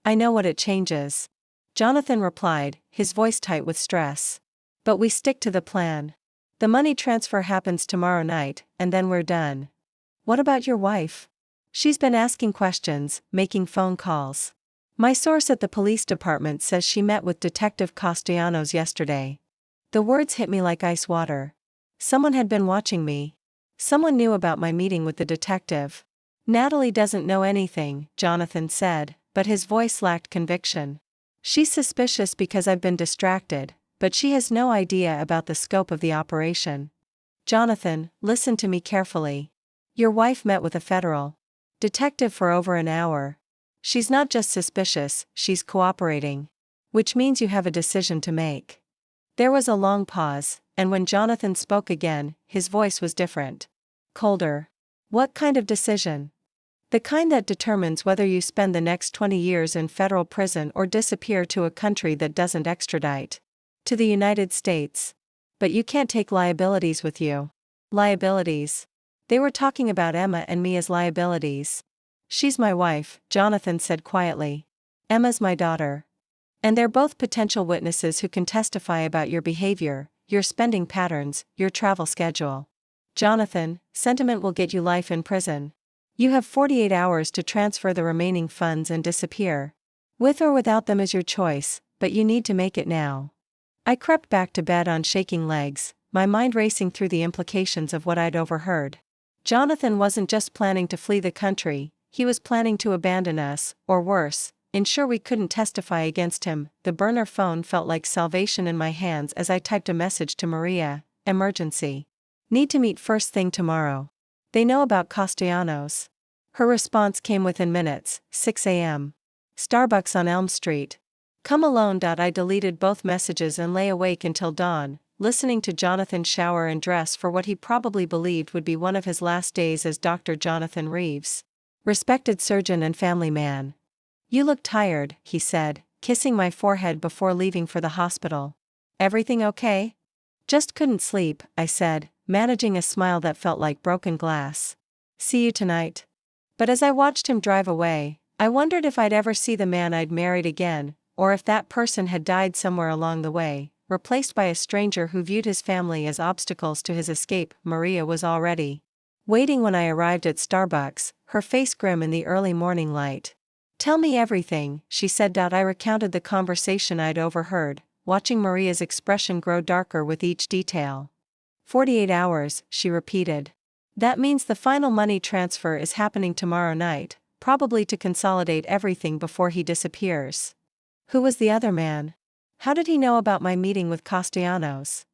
I know what it changes. Jonathan replied, his voice tight with stress. But we stick to the plan. The money transfer happens tomorrow night, and then we're done. What about your wife? She's been asking questions, making phone calls. My source at the police department says she met with Detective Castellanos yesterday. The words hit me like ice water. Someone had been watching me. Someone knew about my meeting with the detective. Natalie doesn't know anything, Jonathan said, but his voice lacked conviction. She's suspicious because I've been distracted, but she has no idea about the scope of the operation. Jonathan, listen to me carefully. Your wife met with a federal detective for over an hour. She's not just suspicious, she's cooperating. Which means you have a decision to make. There was a long pause, and when Jonathan spoke again, his voice was different. Colder. What kind of decision? The kind that determines whether you spend the next 20 years in federal prison or disappear to a country that doesn't extradite. To the United States. But you can't take liabilities with you. Liabilities. They were talking about Emma and me as liabilities. She's my wife, Jonathan said quietly. Emma's my daughter. And they're both potential witnesses who can testify about your behavior, your spending patterns, your travel schedule. Jonathan, sentiment will get you life in prison. You have 48 hours to transfer the remaining funds and disappear. With or without them is your choice, but you need to make it now. I crept back to bed on shaking legs, my mind racing through the implications of what I'd overheard. Jonathan wasn't just planning to flee the country, he was planning to abandon us, or worse, ensure we couldn't testify against him. The burner phone felt like salvation in my hands as I typed a message to Maria. Emergency. Need to meet first thing tomorrow. They know about Castellanos. Her response came within minutes, 6 a.m. Starbucks on Elm Street. Come alone. I deleted both messages and lay awake until dawn, listening to Jonathan shower and dress for what he probably believed would be one of his last days as Dr. Jonathan Reeves. Respected surgeon and family man. You look tired, he said, kissing my forehead before leaving for the hospital. Everything okay? Just couldn't sleep, I said, managing a smile that felt like broken glass. See you tonight. But as I watched him drive away, I wondered if I'd ever see the man I'd married again, or if that person had died somewhere along the way, replaced by a stranger who viewed his family as obstacles to his escape. Maria was already waiting when I arrived at Starbucks, her face grim in the early morning light. Tell me everything, she said. I recounted the conversation I'd overheard, watching Maria's expression grow darker with each detail. 48 hours, she repeated. That means the final money transfer is happening tomorrow night, probably to consolidate everything before he disappears. Who was the other man? How did he know about my meeting with Castellanos?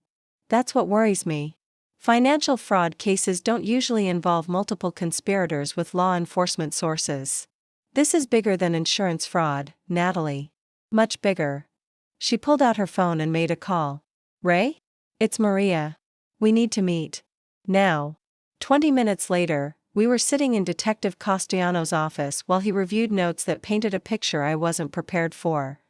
That's what worries me. Financial fraud cases don't usually involve multiple conspirators with law enforcement sources. This is bigger than insurance fraud, Natalie. Much bigger. She pulled out her phone and made a call. Ray? It's Maria. We need to meet. Now. 20 minutes later, we were sitting in Detective Castellanos' office while he reviewed notes that painted a picture I wasn't prepared for.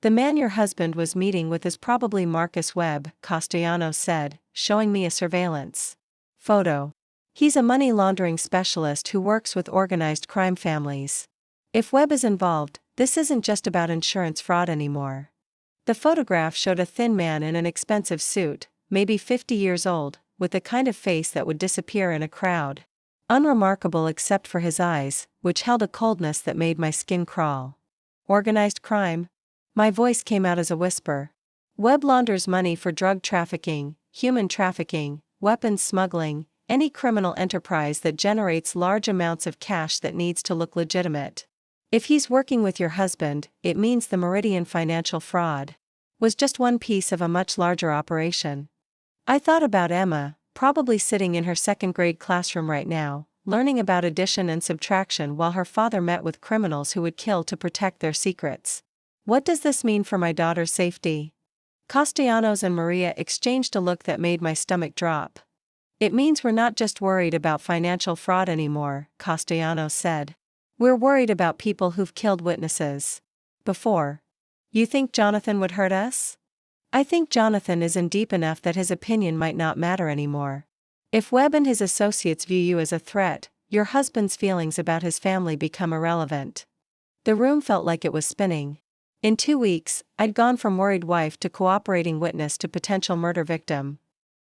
The man your husband was meeting with is probably Marcus Webb, Castellanos said, showing me a surveillance photo. He's a money laundering specialist who works with organized crime families. If Webb is involved, this isn't just about insurance fraud anymore. The photograph showed a thin man in an expensive suit, maybe 50 years old, with the kind of face that would disappear in a crowd. Unremarkable except for his eyes, which held a coldness that made my skin crawl. Organized crime? My voice came out as a whisper. Webb launders money for drug trafficking, human trafficking, weapons smuggling, any criminal enterprise that generates large amounts of cash that needs to look legitimate. If he's working with your husband, it means the Meridian financial fraud was just one piece of a much larger operation. I thought about Emma, probably sitting in her second-grade classroom right now, learning about addition and subtraction while her father met with criminals who would kill to protect their secrets. What does this mean for my daughter's safety? Castellanos and Maria exchanged a look that made my stomach drop. It means we're not just worried about financial fraud anymore, Castellanos said. We're worried about people who've killed witnesses before. You think Jonathan would hurt us? I think Jonathan is in deep enough that his opinion might not matter anymore. If Webb and his associates view you as a threat, your husband's feelings about his family become irrelevant. The room felt like it was spinning. In 2 weeks, I'd gone from worried wife to cooperating witness to potential murder victim.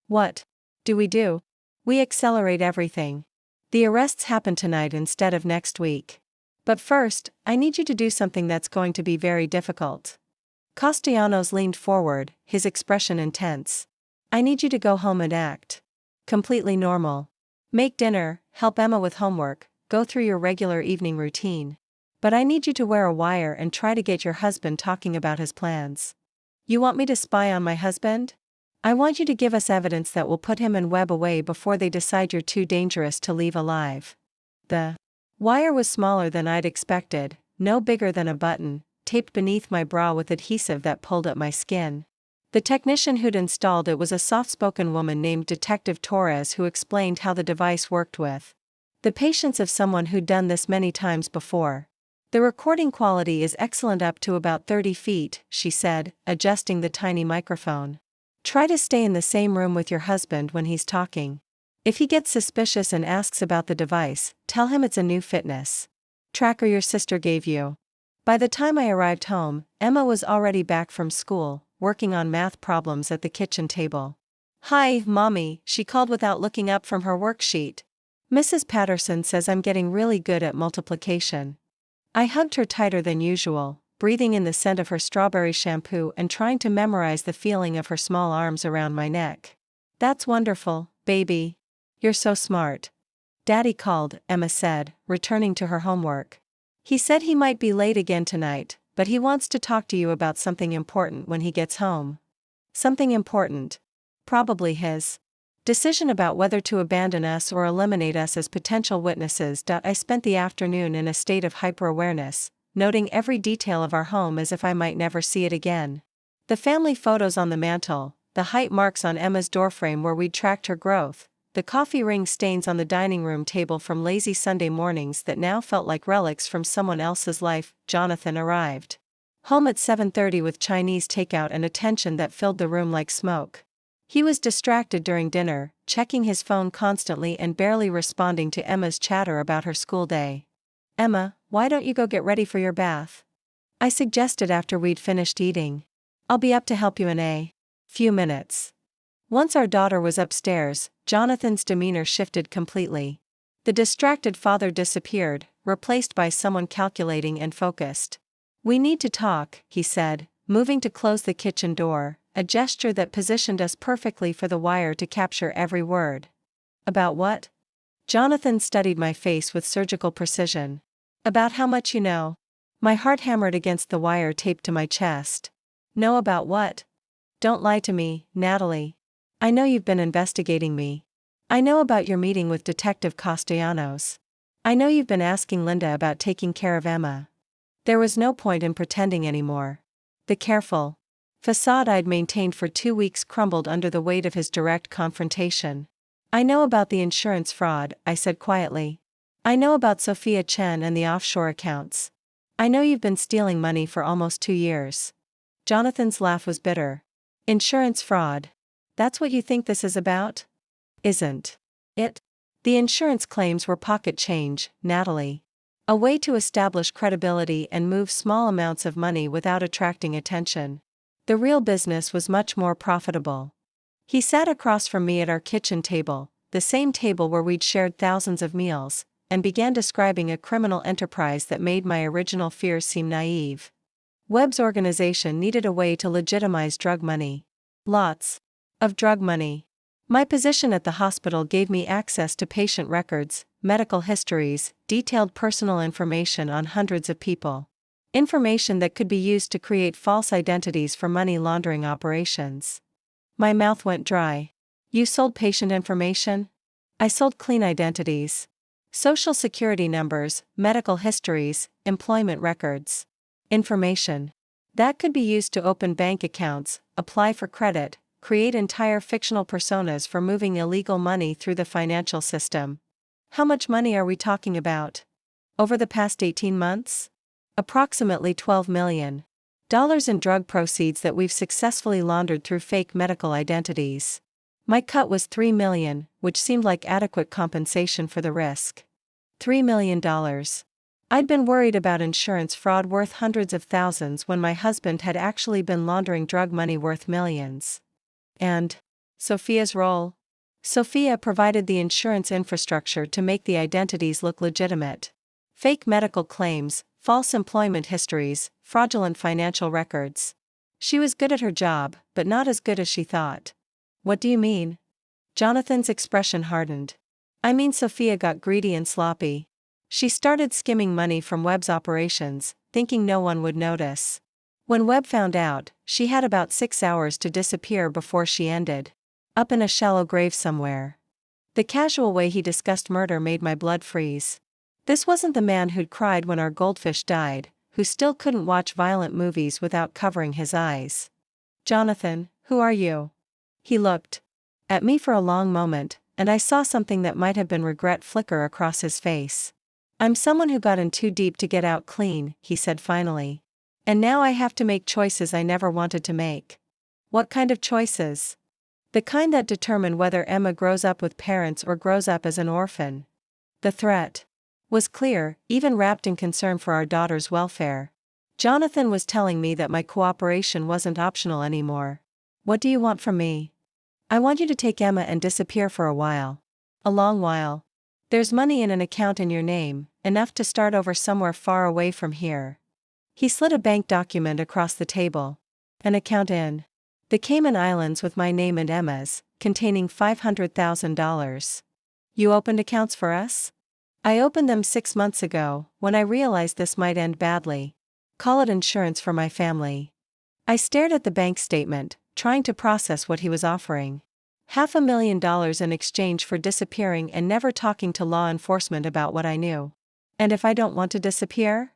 What do? We accelerate everything. The arrests happen tonight instead of next week. But first, I need you to do something that's going to be very difficult. Castellanos leaned forward, his expression intense. I need you to go home and act completely normal. Make dinner, help Emma with homework, go through your regular evening routine. But I need you to wear a wire and try to get your husband talking about his plans. You want me to spy on my husband? I want you to give us evidence that will put him and Webb away before they decide you're too dangerous to leave alive. The wire was smaller than I'd expected, no bigger than a button, taped beneath my brow with adhesive that pulled at my skin. The technician who'd installed it was a soft-spoken woman named Detective Torres who explained how the device worked with the patience of someone who'd done this many times before. The recording quality is excellent up to about 30 feet, she said, adjusting the tiny microphone. Try to stay in the same room with your husband when he's talking. If he gets suspicious and asks about the device, tell him it's a new fitness tracker your sister gave you. By the time I arrived home, Emma was already back from school, working on math problems at the kitchen table. Hi, Mommy, she called without looking up from her worksheet. Mrs. Patterson says I'm getting really good at multiplication. I hugged her tighter than usual, breathing in the scent of her strawberry shampoo and trying to memorize the feeling of her small arms around my neck. That's wonderful, baby. You're so smart. Daddy called, Emma said, returning to her homework. He said he might be late again tonight, but he wants to talk to you about something important when he gets home. Something important. Probably his decision about whether to abandon us or eliminate us as potential witnesses. I spent the afternoon in a state of hyper-awareness, noting every detail of our home as if I might never see it again. The family photos on the mantel, the height marks on Emma's doorframe where we'd tracked her growth, the coffee ring stains on the dining room table from lazy Sunday mornings that now felt like relics from someone else's life. Jonathan arrived home at 7:30 with Chinese takeout and attention that filled the room like smoke. He was distracted during dinner, checking his phone constantly and barely responding to Emma's chatter about her school day. "Emma, why don't you go get ready for your bath?" I suggested after we'd finished eating. "I'll be up to help you in a few minutes." Once our daughter was upstairs, Jonathan's demeanor shifted completely. The distracted father disappeared, replaced by someone calculating and focused. "We need to talk," he said, moving to close the kitchen door, a gesture that positioned us perfectly for the wire to capture every word. "About what?" Jonathan studied my face with surgical precision. "About how much you know." My heart hammered against the wire taped to my chest. "Know about what?" "Don't lie to me, Natalie. I know you've been investigating me. I know about your meeting with Detective Castellanos. I know you've been asking Linda about taking care of Emma." There was no point in pretending anymore. The careful facade I'd maintained for 2 weeks crumbled under the weight of his direct confrontation. "I know about the insurance fraud," I said quietly. "I know about Sophia Chen and the offshore accounts. I know you've been stealing money for almost 2 years. Jonathan's laugh was bitter. "Insurance fraud? That's what you think this is about? Isn't it? The insurance claims were pocket change, Natalie. A way to establish credibility and move small amounts of money without attracting attention. The real business was much more profitable." He sat across from me at our kitchen table, the same table where we'd shared thousands of meals, and began describing a criminal enterprise that made my original fears seem naive. Webb's organization needed a way to legitimize drug money. Lots of drug money. My position at the hospital gave me access to patient records, medical histories, detailed personal information on hundreds of people. Information that could be used to create false identities for money laundering operations. My mouth went dry. "You sold patient information?" "I sold clean identities. Social security numbers, medical histories, employment records. Information that could be used to open bank accounts, apply for credit, create entire fictional personas for moving illegal money through the financial system." "How much money are we talking about?" "Over the past 18 months? Approximately $12 million in drug proceeds that we've successfully laundered through fake medical identities." My cut was $3 million, which seemed like adequate compensation for the risk. $3 million. I'd been worried about insurance fraud worth hundreds of thousands when my husband had actually been laundering drug money worth millions. And Sophia's role? Sophia provided the insurance infrastructure to make the identities look legitimate. Fake medical claims, false employment histories, fraudulent financial records. She was good at her job, but not as good as she thought. "What do you mean?" Jonathan's expression hardened. "I mean Sophia got greedy and sloppy. She started skimming money from Webb's operations, thinking no one would notice. When Webb found out, she had about 6 hours to disappear before she ended up in a shallow grave somewhere." The casual way he discussed murder made my blood freeze. This wasn't the man who'd cried when our goldfish died, who still couldn't watch violent movies without covering his eyes. "Jonathan, who are you?" He looked at me for a long moment, and I saw something that might have been regret flicker across his face. "I'm someone who got in too deep to get out clean," he said finally. "And now I have to make choices I never wanted to make." "What kind of choices?" "The kind that determine whether Emma grows up with parents or grows up as an orphan." The threat was clear, even wrapped in concern for our daughter's welfare. Jonathan was telling me that my cooperation wasn't optional anymore. "What do you want from me?" "I want you to take Emma and disappear for a while. A long while. There's money in an account in your name, enough to start over somewhere far away from here." He slid a bank document across the table. "An account in the Cayman Islands with my name and Emma's, containing $500,000. You opened accounts for us?" "I opened them 6 months ago, when I realized this might end badly. Call it insurance for my family." I stared at the bank statement, trying to process what he was offering. $500,000 in exchange for disappearing and never talking to law enforcement about what I knew. "And if I don't want to disappear?"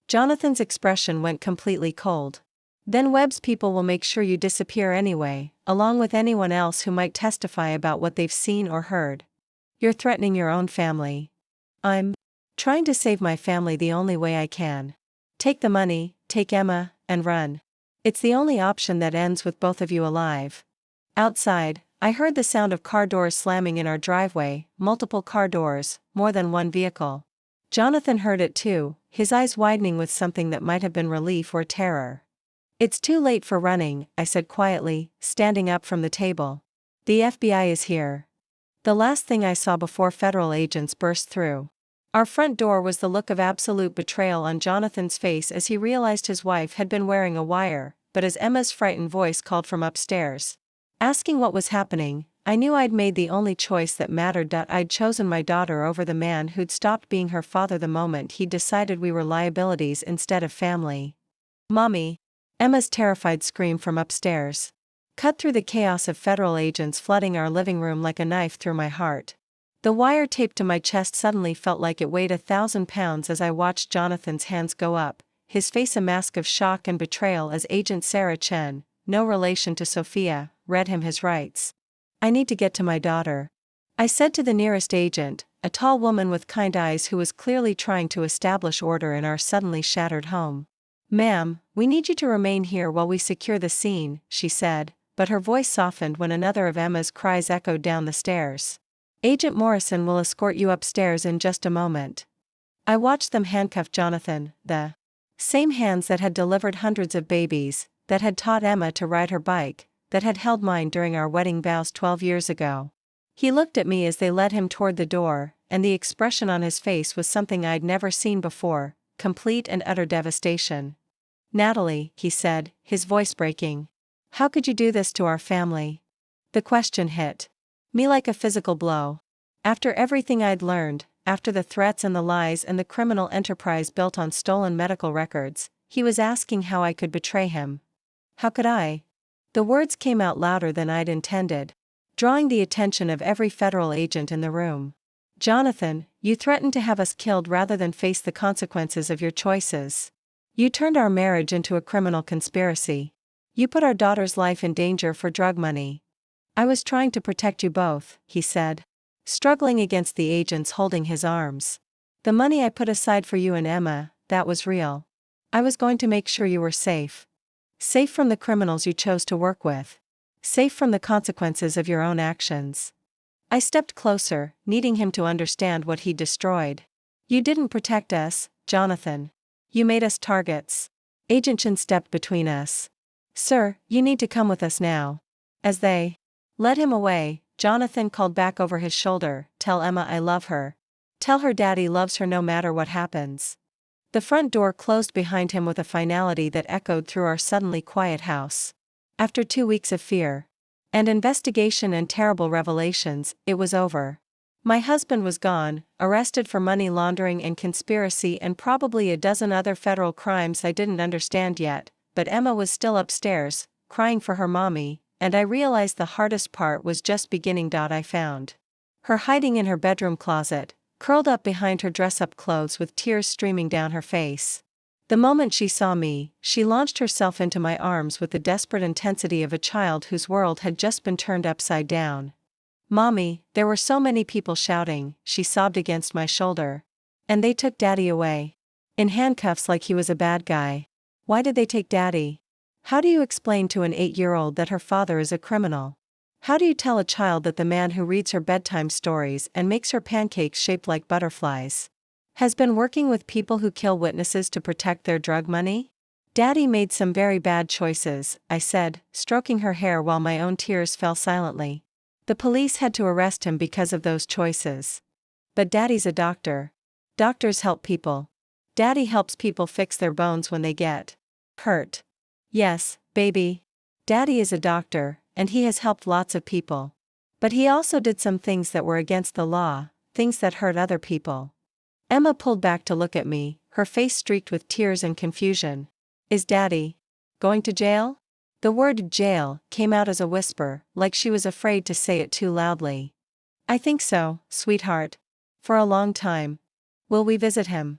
Jonathan's expression went completely cold. Then Webb's people will make sure you disappear anyway, along with anyone else who might testify about what they've seen or heard. You're threatening your own family. I'm trying to save my family the only way I can. Take the money, take Emma, and run. It's the only option that ends with both of you alive. Outside, I heard the sound of car doors slamming in our driveway, multiple car doors, more than one vehicle. Jonathan heard it too, his eyes widening with something that might have been relief or terror. It's too late for running, I said quietly, standing up from the table. The FBI is here. The last thing I saw before federal agents burst through our front door was the look of absolute betrayal on Jonathan's face as he realized his wife had been wearing a wire, but as Emma's frightened voice called from upstairs, asking what was happening, I knew I'd made the only choice that mattered. I'd chosen my daughter over the man who'd stopped being her father the moment he'd decided we were liabilities instead of family. Mommy! Emma's terrified scream from upstairs cut through the chaos of federal agents flooding our living room like a knife through my heart. The wire taped to my chest suddenly felt like it weighed 1,000 pounds as I watched Jonathan's hands go up, his face a mask of shock and betrayal as Agent Sarah Chen, no relation to Sophia, read him his rights. I need to get to my daughter, I said to the nearest agent, a tall woman with kind eyes who was clearly trying to establish order in our suddenly shattered home. Ma'am, we need you to remain here while we secure the scene, she said, but her voice softened when another of Emma's cries echoed down the stairs. Agent Morrison will escort you upstairs in just a moment. I watched them handcuff Jonathan, the same hands that had delivered hundreds of babies, that had taught Emma to ride her bike, that had held mine during our wedding vows 12 years ago. He looked at me as they led him toward the door, and the expression on his face was something I'd never seen before, complete and utter devastation. Natalie, he said, his voice breaking. How could you do this to our family? The question hit me like a physical blow. After everything I'd learned, after the threats and the lies and the criminal enterprise built on stolen medical records, he was asking how I could betray him. How could I? The words came out louder than I'd intended, drawing the attention of every federal agent in the room. Jonathan, you threatened to have us killed rather than face the consequences of your choices. You turned our marriage into a criminal conspiracy. You put our daughter's life in danger for drug money. I was trying to protect you both, he said, struggling against the agents holding his arms. The money I put aside for you and Emma, that was real. I was going to make sure you were safe. Safe from the criminals you chose to work with. Safe from the consequences of your own actions. I stepped closer, needing him to understand what he'd destroyed. You didn't protect us, Jonathan. You made us targets. Agent Chen stepped between us. Sir, you need to come with us now. As they led him away, Jonathan called back over his shoulder, tell Emma I love her. Tell her daddy loves her no matter what happens. The front door closed behind him with a finality that echoed through our suddenly quiet house. After 2 weeks of fear and investigation and terrible revelations, it was over. My husband was gone, arrested for money laundering and conspiracy and probably a dozen other federal crimes I didn't understand yet, but Emma was still upstairs, crying for her mommy, and I realized the hardest part was just beginning. I found her hiding in her bedroom closet, curled up behind her dress-up clothes with tears streaming down her face. The moment she saw me, she launched herself into my arms with the desperate intensity of a child whose world had just been turned upside down. Mommy, there were so many people shouting, she sobbed against my shoulder. And they took Daddy away. In handcuffs like he was a bad guy. Why did they take Daddy? How do you explain to an 8-year-old that her father is a criminal? How do you tell a child that the man who reads her bedtime stories and makes her pancakes shaped like butterflies has been working with people who kill witnesses to protect their drug money? Daddy made some very bad choices, I said, stroking her hair while my own tears fell silently. The police had to arrest him because of those choices. But Daddy's a doctor. Doctors help people. Daddy helps people fix their bones when they get hurt. Yes, baby. Daddy is a doctor, and he has helped lots of people. But he also did some things that were against the law, things that hurt other people. Emma pulled back to look at me, her face streaked with tears and confusion. Is Daddy going to jail? The word jail came out as a whisper, like she was afraid to say it too loudly. I think so, sweetheart. For a long time. Will we visit him?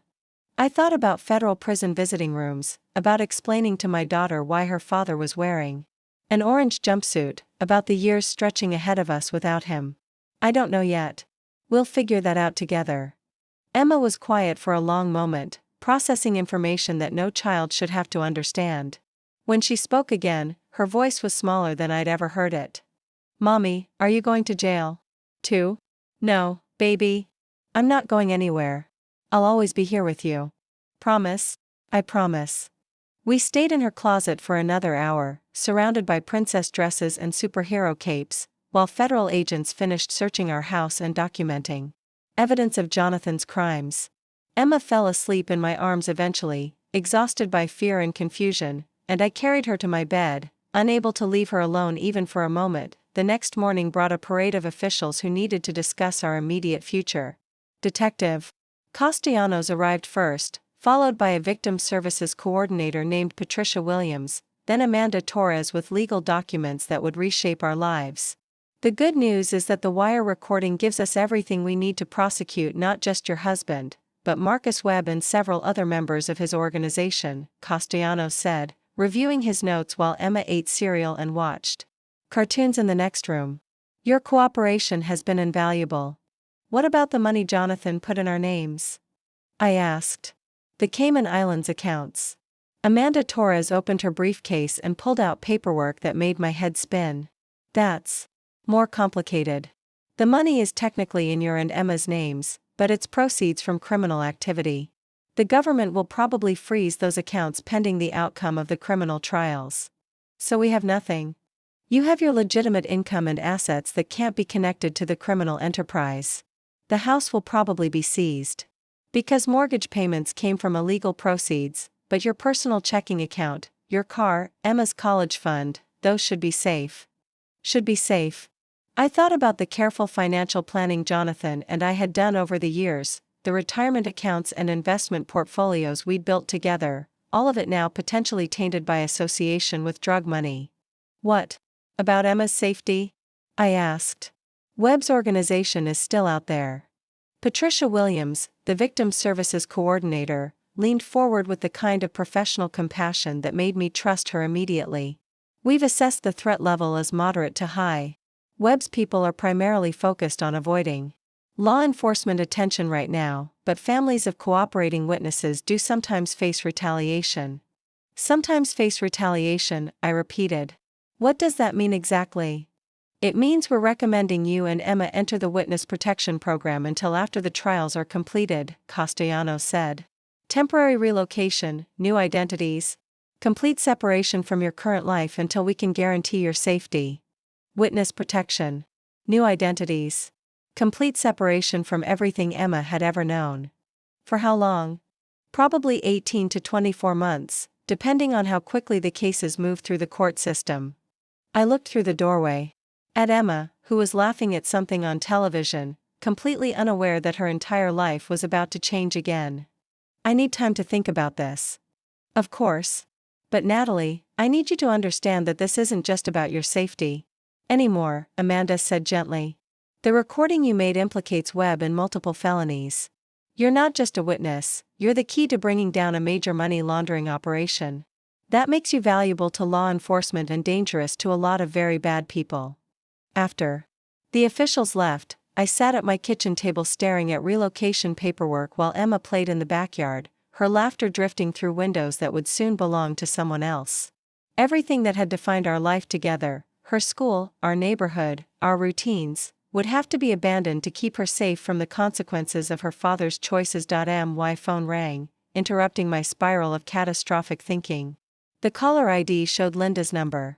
I thought about federal prison visiting rooms, about explaining to my daughter why her father was wearing an orange jumpsuit, about the years stretching ahead of us without him. I don't know yet. We'll figure that out together. Emma was quiet for a long moment, processing information that no child should have to understand. When she spoke again, her voice was smaller than I'd ever heard it. Mommy, are you going to jail? Too? No, baby. I'm not going anywhere. I'll always be here with you. Promise? I promise. We stayed in her closet for another hour, surrounded by princess dresses and superhero capes, while federal agents finished searching our house and documenting evidence of Jonathan's crimes. Emma fell asleep in my arms eventually, exhausted by fear and confusion, and I carried her to my bed, unable to leave her alone even for a moment. The next morning brought a parade of officials who needed to discuss our immediate future. Detective Castellanos arrived first, followed by a victim services coordinator named Patricia Williams, then Amanda Torres with legal documents that would reshape our lives. The good news is that the wire recording gives us everything we need to prosecute not just your husband, but Marcus Webb and several other members of his organization, Castellanos said, reviewing his notes while Emma ate cereal and watched cartoons in the next room. Your cooperation has been invaluable. What about the money Jonathan put in our names? I asked. The Cayman Islands accounts. Amanda Torres opened her briefcase and pulled out paperwork that made my head spin. That's more complicated. The money is technically in your and Emma's names, but it's proceeds from criminal activity. The government will probably freeze those accounts pending the outcome of the criminal trials. So we have nothing. You have your legitimate income and assets that can't be connected to the criminal enterprise. The house will probably be seized. Because mortgage payments came from illegal proceeds, but your personal checking account, your car, Emma's college fund, those should be safe. Should be safe. I thought about the careful financial planning Jonathan and I had done over the years, the retirement accounts and investment portfolios we'd built together, all of it now potentially tainted by association with drug money. What about Emma's safety? I asked. Webb's organization is still out there. Patricia Williams, the victim services coordinator, leaned forward with the kind of professional compassion that made me trust her immediately. We've assessed the threat level as moderate to high. Webb's people are primarily focused on avoiding law enforcement attention right now, but families of cooperating witnesses do sometimes face retaliation. Sometimes face retaliation, I repeated. What does that mean exactly? It means we're recommending you and Emma enter the witness protection program until after the trials are completed, Castellanos said. Temporary relocation, new identities, complete separation from your current life until we can guarantee your safety. Witness protection, new identities, complete separation from everything Emma had ever known. For how long? Probably 18 to 24 months, depending on how quickly the cases move through the court system. I looked through the doorway at Emma, who was laughing at something on television, completely unaware that her entire life was about to change again. I need time to think about this. Of course. But Natalie, I need you to understand that this isn't just about your safety anymore, Amanda said gently. The recording you made implicates Webb in multiple felonies. You're not just a witness, you're the key to bringing down a major money laundering operation. That makes you valuable to law enforcement and dangerous to a lot of very bad people. After the officials left, I sat at my kitchen table staring at relocation paperwork while Emma played in the backyard, her laughter drifting through windows that would soon belong to someone else. Everything that had defined our life together, her school, our neighborhood, our routines, would have to be abandoned to keep her safe from the consequences of her father's choices. My phone rang, interrupting my spiral of catastrophic thinking. The caller ID showed Linda's number.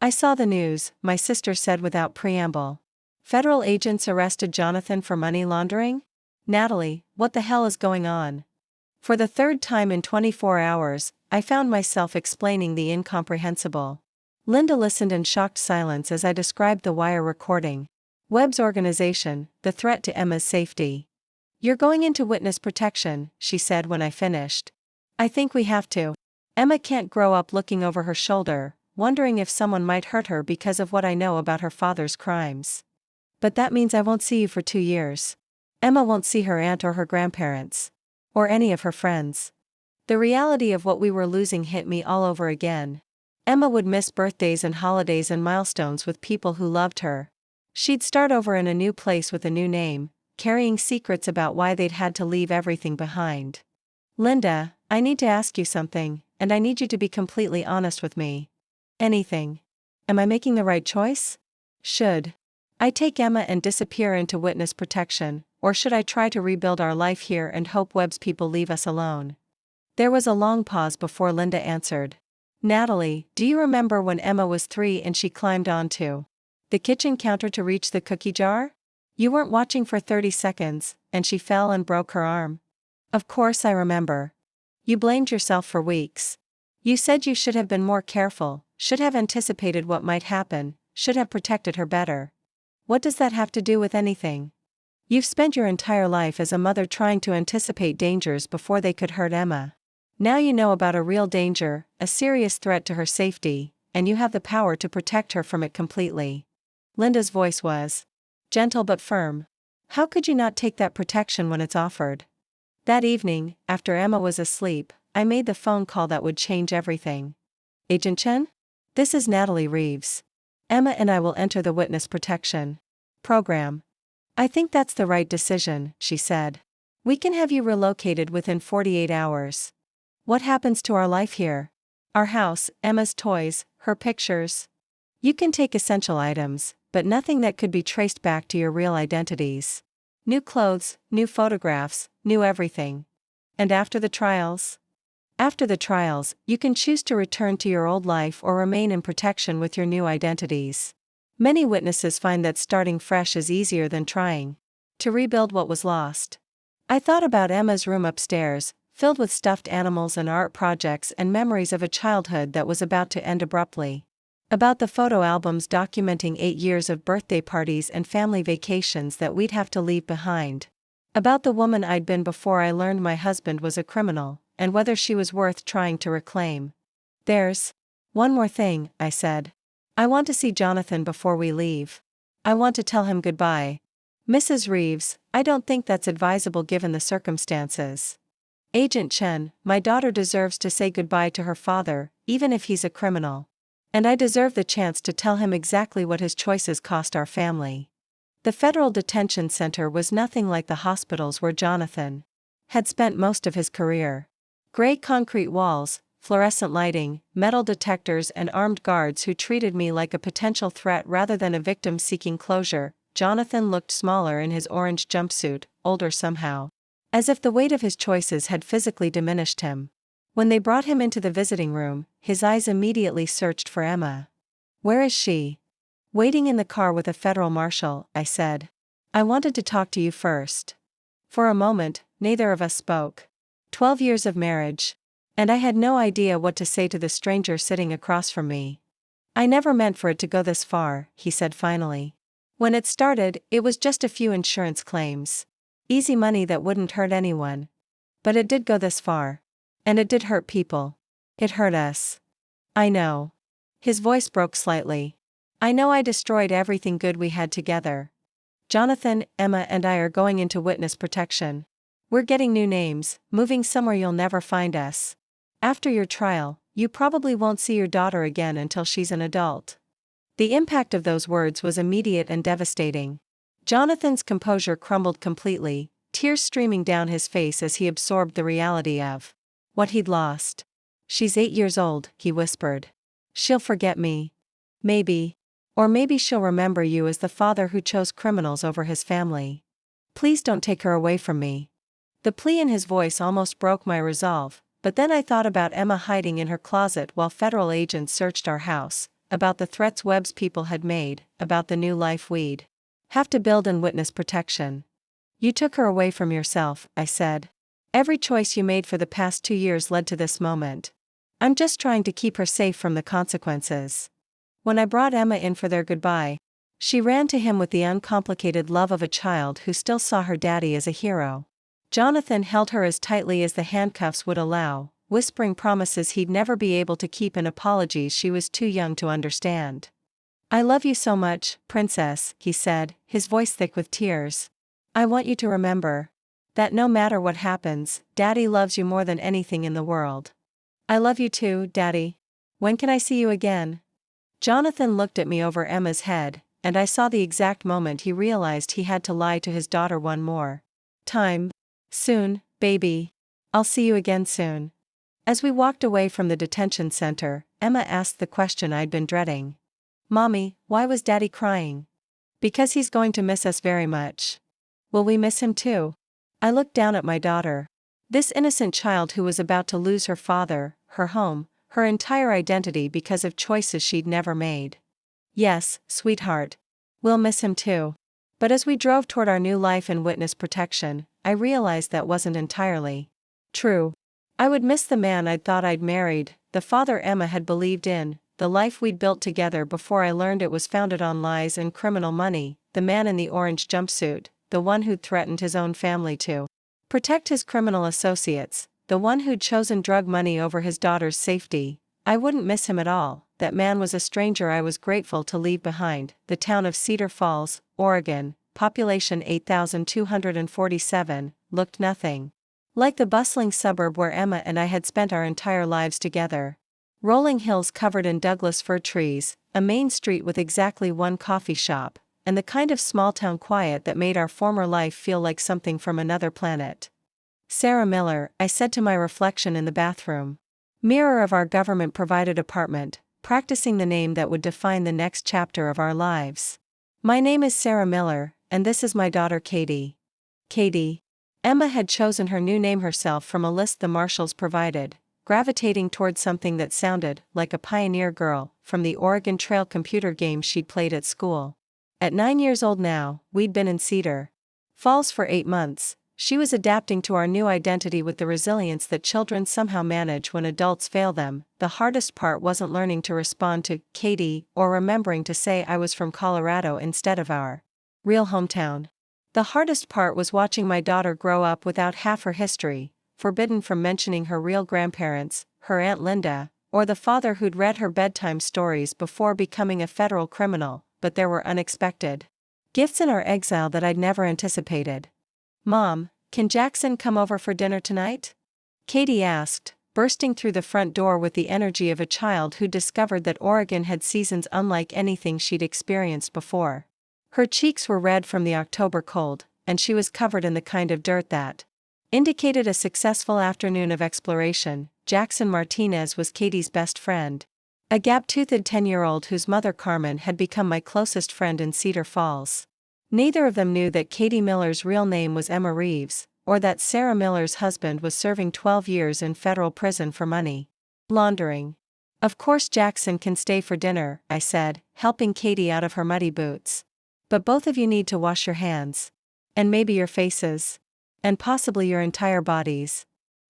I saw the news, my sister said without preamble. Federal agents arrested Jonathan for money laundering? Natalie, what the hell is going on? For the third time in 24 hours, I found myself explaining the incomprehensible. Linda listened in shocked silence as I described the wire recording. Webb's organization, the threat to Emma's safety. You're going into witness protection, she said when I finished. I think we have to. Emma can't grow up looking over her shoulder, wondering if someone might hurt her because of what I know about her father's crimes. But that means I won't see you for 2 years. Emma won't see her aunt or her grandparents. or any of her friends. The reality of what we were losing hit me all over again. Emma would miss birthdays and holidays and milestones with people who loved her. She'd start over in a new place with a new name, carrying secrets about why they'd had to leave everything behind. Linda, I need to ask you something, and I need you to be completely honest with me. Anything. Am I making the right choice? Should I take Emma and disappear into witness protection, or should I try to rebuild our life here and hope Webb's people leave us alone? There was a long pause before Linda answered. Natalie, do you remember when Emma was 3 and she climbed onto the kitchen counter to reach the cookie jar? You weren't watching for 30 seconds, and she fell and broke her arm. Of course I remember. You blamed yourself for weeks. You said you should have been more careful, should have anticipated what might happen, should have protected her better. What does that have to do with anything? You've spent your entire life as a mother trying to anticipate dangers before they could hurt Emma. Now you know about a real danger, a serious threat to her safety, and you have the power to protect her from it completely. Linda's voice was gentle but firm. How could you not take that protection when it's offered? That evening, after Emma was asleep, I made the phone call that would change everything. Agent Chen? This is Natalie Reeves. Emma and I will enter the witness protection program. I think that's the right decision, she said. We can have you relocated within 48 hours. What happens to our life here? Our house, Emma's toys, her pictures. You can take essential items, but nothing that could be traced back to your real identities. New clothes, new photographs, new everything. And after the trials? After the trials, you can choose to return to your old life or remain in protection with your new identities. Many witnesses find that starting fresh is easier than trying to rebuild what was lost. I thought about Emma's room upstairs, filled with stuffed animals and art projects and memories of a childhood that was about to end abruptly. About the photo albums documenting 8 years of birthday parties and family vacations that we'd have to leave behind. About the woman I'd been before I learned my husband was a criminal, and whether she was worth trying to reclaim. There's one more thing, I said. I want to see Jonathan before we leave. I want to tell him goodbye. Mrs. Reeves, I don't think that's advisable given the circumstances. Agent Chen, my daughter deserves to say goodbye to her father, even if he's a criminal. And I deserve the chance to tell him exactly what his choices cost our family. The federal detention center was nothing like the hospitals where Jonathan had spent most of his career. Gray concrete walls, fluorescent lighting, metal detectors and armed guards who treated me like a potential threat rather than a victim seeking closure. Jonathan looked smaller in his orange jumpsuit, older somehow. As if the weight of his choices had physically diminished him. When they brought him into the visiting room, his eyes immediately searched for Emma. Where is she? Waiting in the car with a federal marshal, I said. I wanted to talk to you first. For a moment, neither of us spoke. 12 years of marriage. And I had no idea what to say to the stranger sitting across from me. I never meant for it to go this far, he said finally. When it started, it was just a few insurance claims. Easy money that wouldn't hurt anyone. But it did go this far. And it did hurt people. It hurt us. I know. His voice broke slightly. I know I destroyed everything good we had together. Jonathan, Emma and I are going into witness protection. We're getting new names, moving somewhere you'll never find us. After your trial, you probably won't see your daughter again until she's an adult. The impact of those words was immediate and devastating. Jonathan's composure crumbled completely, tears streaming down his face as he absorbed the reality of what he'd lost. She's 8 years old, he whispered. She'll forget me. Maybe. Or maybe she'll remember you as the father who chose criminals over his family. Please don't take her away from me. The plea in his voice almost broke my resolve, but then I thought about Emma hiding in her closet while federal agents searched our house, about the threats Webb's people had made, about the new life we'd have to build in witness protection. You took her away from yourself, I said. Every choice you made for the past 2 years led to this moment. I'm just trying to keep her safe from the consequences. When I brought Emma in for their goodbye, she ran to him with the uncomplicated love of a child who still saw her daddy as a hero. Jonathan held her as tightly as the handcuffs would allow, whispering promises he'd never be able to keep and apologies she was too young to understand. I love you so much, princess, he said, his voice thick with tears. I want you to remember That no matter what happens, Daddy loves you more than anything in the world. I love you too, Daddy. When can I see you again? Jonathan looked at me over Emma's head, and I saw the exact moment he realized he had to lie to his daughter one more time. Soon, baby. I'll see you again soon. As we walked away from the detention center, Emma asked the question I'd been dreading. Mommy, why was Daddy crying? Because he's going to miss us very much. Will we miss him too? I looked down at my daughter. This innocent child who was about to lose her father, her home, her entire identity because of choices she'd never made. Yes, sweetheart. We'll miss him too. But as we drove toward our new life in witness protection, I realized that wasn't entirely true. I would miss the man I'd thought I'd married, the father Emma had believed in, the life we'd built together before I learned it was founded on lies and criminal money, the man in the orange jumpsuit, the one who'd threatened his own family to protect his criminal associates, the one who'd chosen drug money over his daughter's safety. I wouldn't miss him at all. That man was a stranger I was grateful to leave behind. The town of Cedar Falls, Oregon, population 8,247, looked nothing like the bustling suburb where Emma and I had spent our entire lives together. Rolling hills covered in Douglas fir trees, a main street with exactly one coffee shop, and the kind of small-town quiet that made our former life feel like something from another planet. Sarah Miller, I said to my reflection in the bathroom. Mirror of our government-provided apartment, practicing the name that would define the next chapter of our lives. My name is Sarah Miller, and this is my daughter Katie. Katie. Emma had chosen her new name herself from a list the marshals provided, gravitating towards something that sounded like a pioneer girl from the Oregon Trail computer game she'd played at school. At 9 years old now, we'd been in Cedar Falls for 8 months. She was adapting to our new identity with the resilience that children somehow manage when adults fail them. The hardest part wasn't learning to respond to Katie or remembering to say I was from Colorado instead of our real hometown. The hardest part was watching my daughter grow up without half her history, forbidden from mentioning her real grandparents, her Aunt Linda, or the father who'd read her bedtime stories before becoming a federal criminal, but there were unexpected gifts in our exile that I'd never anticipated. Mom, can Jackson come over for dinner tonight? Katie asked, bursting through the front door with the energy of a child who discovered that Oregon had seasons unlike anything she'd experienced before. Her cheeks were red from the October cold, and she was covered in the kind of dirt that indicated a successful afternoon of exploration. Jackson Martinez was Katie's best friend. A gap-toothed 10-year-old whose mother Carmen had become my closest friend in Cedar Falls. Neither of them knew that Katie Miller's real name was Emma Reeves, or that Sarah Miller's husband was serving 12 years in federal prison for money laundering. Of course Jackson can stay for dinner, I said, helping Katie out of her muddy boots. But both of you need to wash your hands. And maybe your faces. And possibly your entire bodies.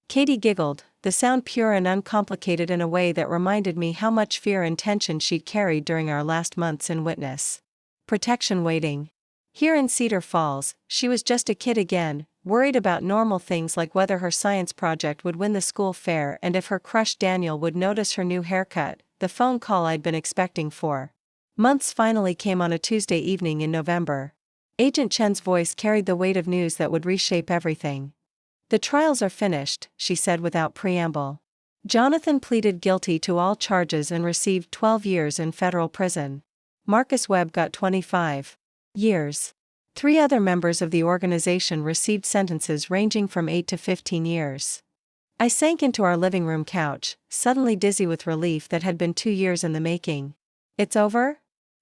Katie giggled, the sound pure and uncomplicated in a way that reminded me how much fear and tension she'd carried during our last months in witness protection waiting. Here in Cedar Falls, she was just a kid again, worried about normal things like whether her science project would win the school fair and if her crush Daniel would notice her new haircut. The phone call I'd been expecting for months finally came on a Tuesday evening in November. Agent Chen's voice carried the weight of news that would reshape everything. The trials are finished, she said without preamble. Jonathan pleaded guilty to all charges and received 12 years in federal prison. Marcus Webb got 25 years. 3 other members of the organization received sentences ranging from 8 to 15 years. I sank into our living room couch, suddenly dizzy with relief that had been 2 years in the making. It's over?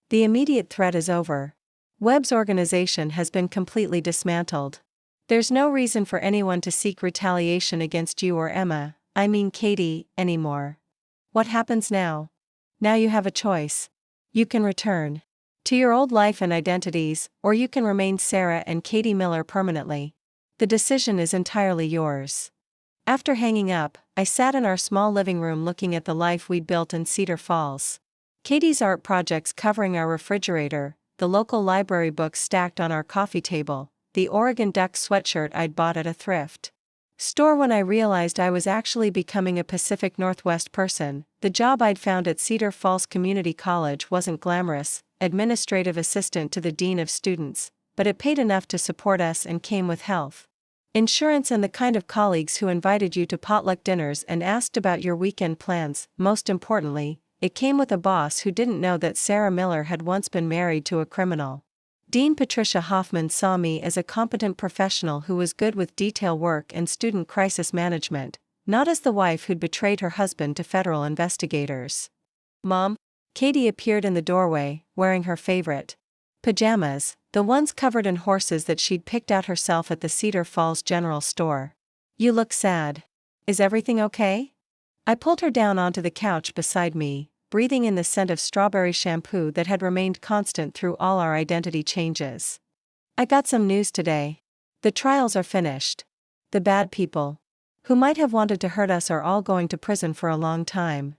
The immediate threat is over. Webb's organization has been completely dismantled. There's no reason for anyone to seek retaliation against you or Emma, I mean Katie, anymore. What happens now? Now you have a choice. You can return to your old life and identities, or you can remain Sarah and Katie Miller permanently. The decision is entirely yours. After hanging up, I sat in our small living room looking at the life we'd built in Cedar Falls. Katie's art projects covering our refrigerator, the local library books stacked on our coffee table, the Oregon Duck sweatshirt I'd bought at a thrift store when I realized I was actually becoming a Pacific Northwest person. The job I'd found at Cedar Falls Community College wasn't glamorous, administrative assistant to the dean of students, but it paid enough to support us and came with health Insurance and the kind of colleagues who invited you to potluck dinners and asked about your weekend plans. Most importantly, it came with a boss who didn't know that Sarah Miller had once been married to a criminal. Dean Patricia Hoffman saw me as a competent professional who was good with detail work and student crisis management, not as the wife who'd betrayed her husband to federal investigators. Mom? Katie appeared in the doorway, wearing her favorite pajamas, the ones covered in horses that she'd picked out herself at the Cedar Falls General Store. You look sad. Is everything okay? I pulled her down onto the couch beside me, breathing in the scent of strawberry shampoo that had remained constant through all our identity changes. I got some news today. The trials are finished. The bad people, who might have wanted to hurt us, are all going to prison for a long time.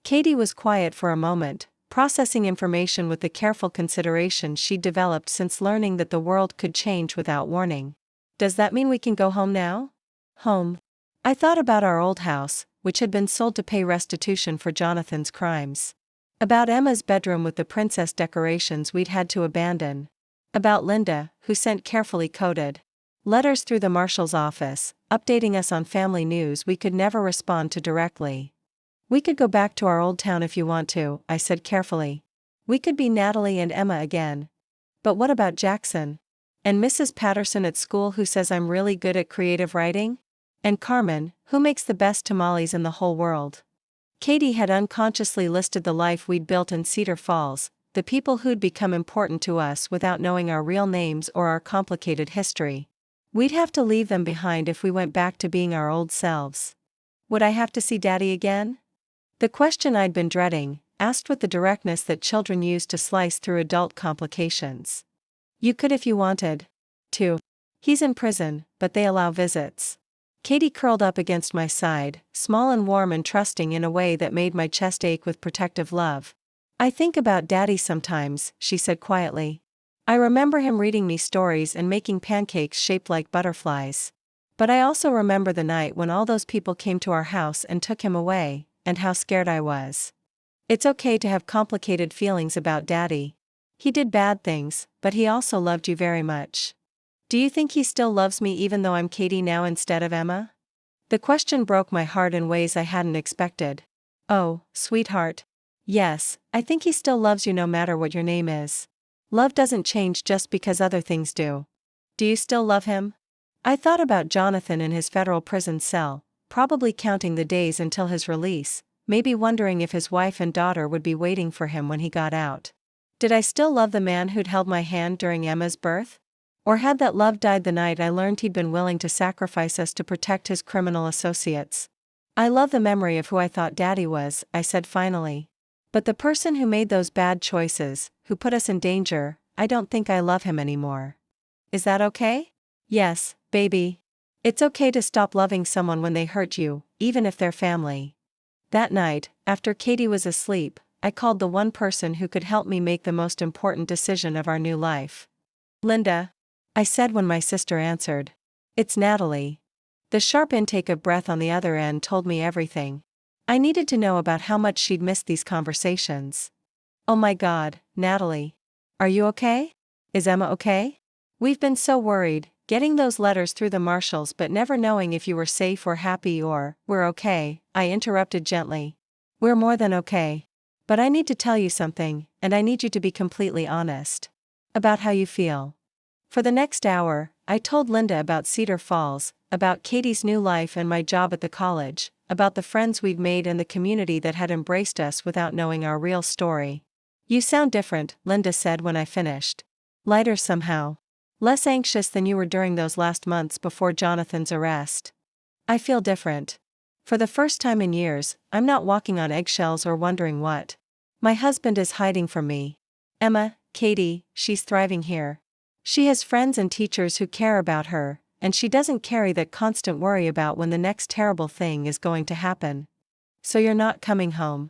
Katie was quiet for a moment, processing information with the careful consideration she'd developed since learning that the world could change without warning. Does that mean we can go home now? Home. I thought about our old house, which had been sold to pay restitution for Jonathan's crimes. About Emma's bedroom with the princess decorations we'd had to abandon. About Linda, who sent carefully coded letters through the marshal's office, updating us on family news we could never respond to directly. We could go back to our old town if you want to, I said carefully. We could be Natalie and Emma again. But what about Jackson? And Mrs. Patterson at school, who says I'm really good at creative writing? And Carmen, who makes the best tamales in the whole world? Katie had unconsciously listed the life we'd built in Cedar Falls, the people who'd become important to us without knowing our real names or our complicated history. We'd have to leave them behind if we went back to being our old selves. Would I have to see Daddy again? The question I'd been dreading, asked with the directness that children use to slice through adult complications. You could if you wanted to. He's in prison, but they allow visits. Katie curled up against my side, small and warm and trusting in a way that made my chest ache with protective love. I think about Daddy sometimes, she said quietly. I remember him reading me stories and making pancakes shaped like butterflies. But I also remember the night when all those people came to our house and took him away, and how scared I was. It's okay to have complicated feelings about Daddy. He did bad things, but he also loved you very much. Do you think he still loves me even though I'm Katie now instead of Emma? The question broke my heart in ways I hadn't expected. Oh, sweetheart. Yes, I think he still loves you no matter what your name is. Love doesn't change just because other things do. Do you still love him? I thought about Jonathan in his federal prison cell, probably counting the days until his release, maybe wondering if his wife and daughter would be waiting for him when he got out. Did I still love the man who'd held my hand during Emma's birth? Or had that love died the night I learned he'd been willing to sacrifice us to protect his criminal associates? I love the memory of who I thought Daddy was, I said finally. But the person who made those bad choices, who put us in danger, I don't think I love him anymore. Is that okay? Yes, baby. It's okay to stop loving someone when they hurt you, even if they're family. That night, after Katie was asleep, I called the one person who could help me make the most important decision of our new life. Linda, I said when my sister answered. It's Natalie. The sharp intake of breath on the other end told me everything. I needed to know about how much she'd missed these conversations. Oh my God, Natalie. Are you okay? Is Emma okay? We've been so worried, getting those letters through the marshals but never knowing if you were safe or happy or, we're okay, I interrupted gently. We're more than okay. But I need to tell you something, and I need you to be completely honest. About how you feel. For the next hour, I told Linda about Cedar Falls, about Katie's new life and my job at the college, about the friends we'd made and the community that had embraced us without knowing our real story. You sound different, Linda said when I finished. Lighter somehow. Less anxious than you were during those last months before Jonathan's arrest. I feel different. For the first time in years, I'm not walking on eggshells or wondering what my husband is hiding from me. Emma, Katie, she's thriving here. She has friends and teachers who care about her, and she doesn't carry that constant worry about when the next terrible thing is going to happen. So you're not coming home?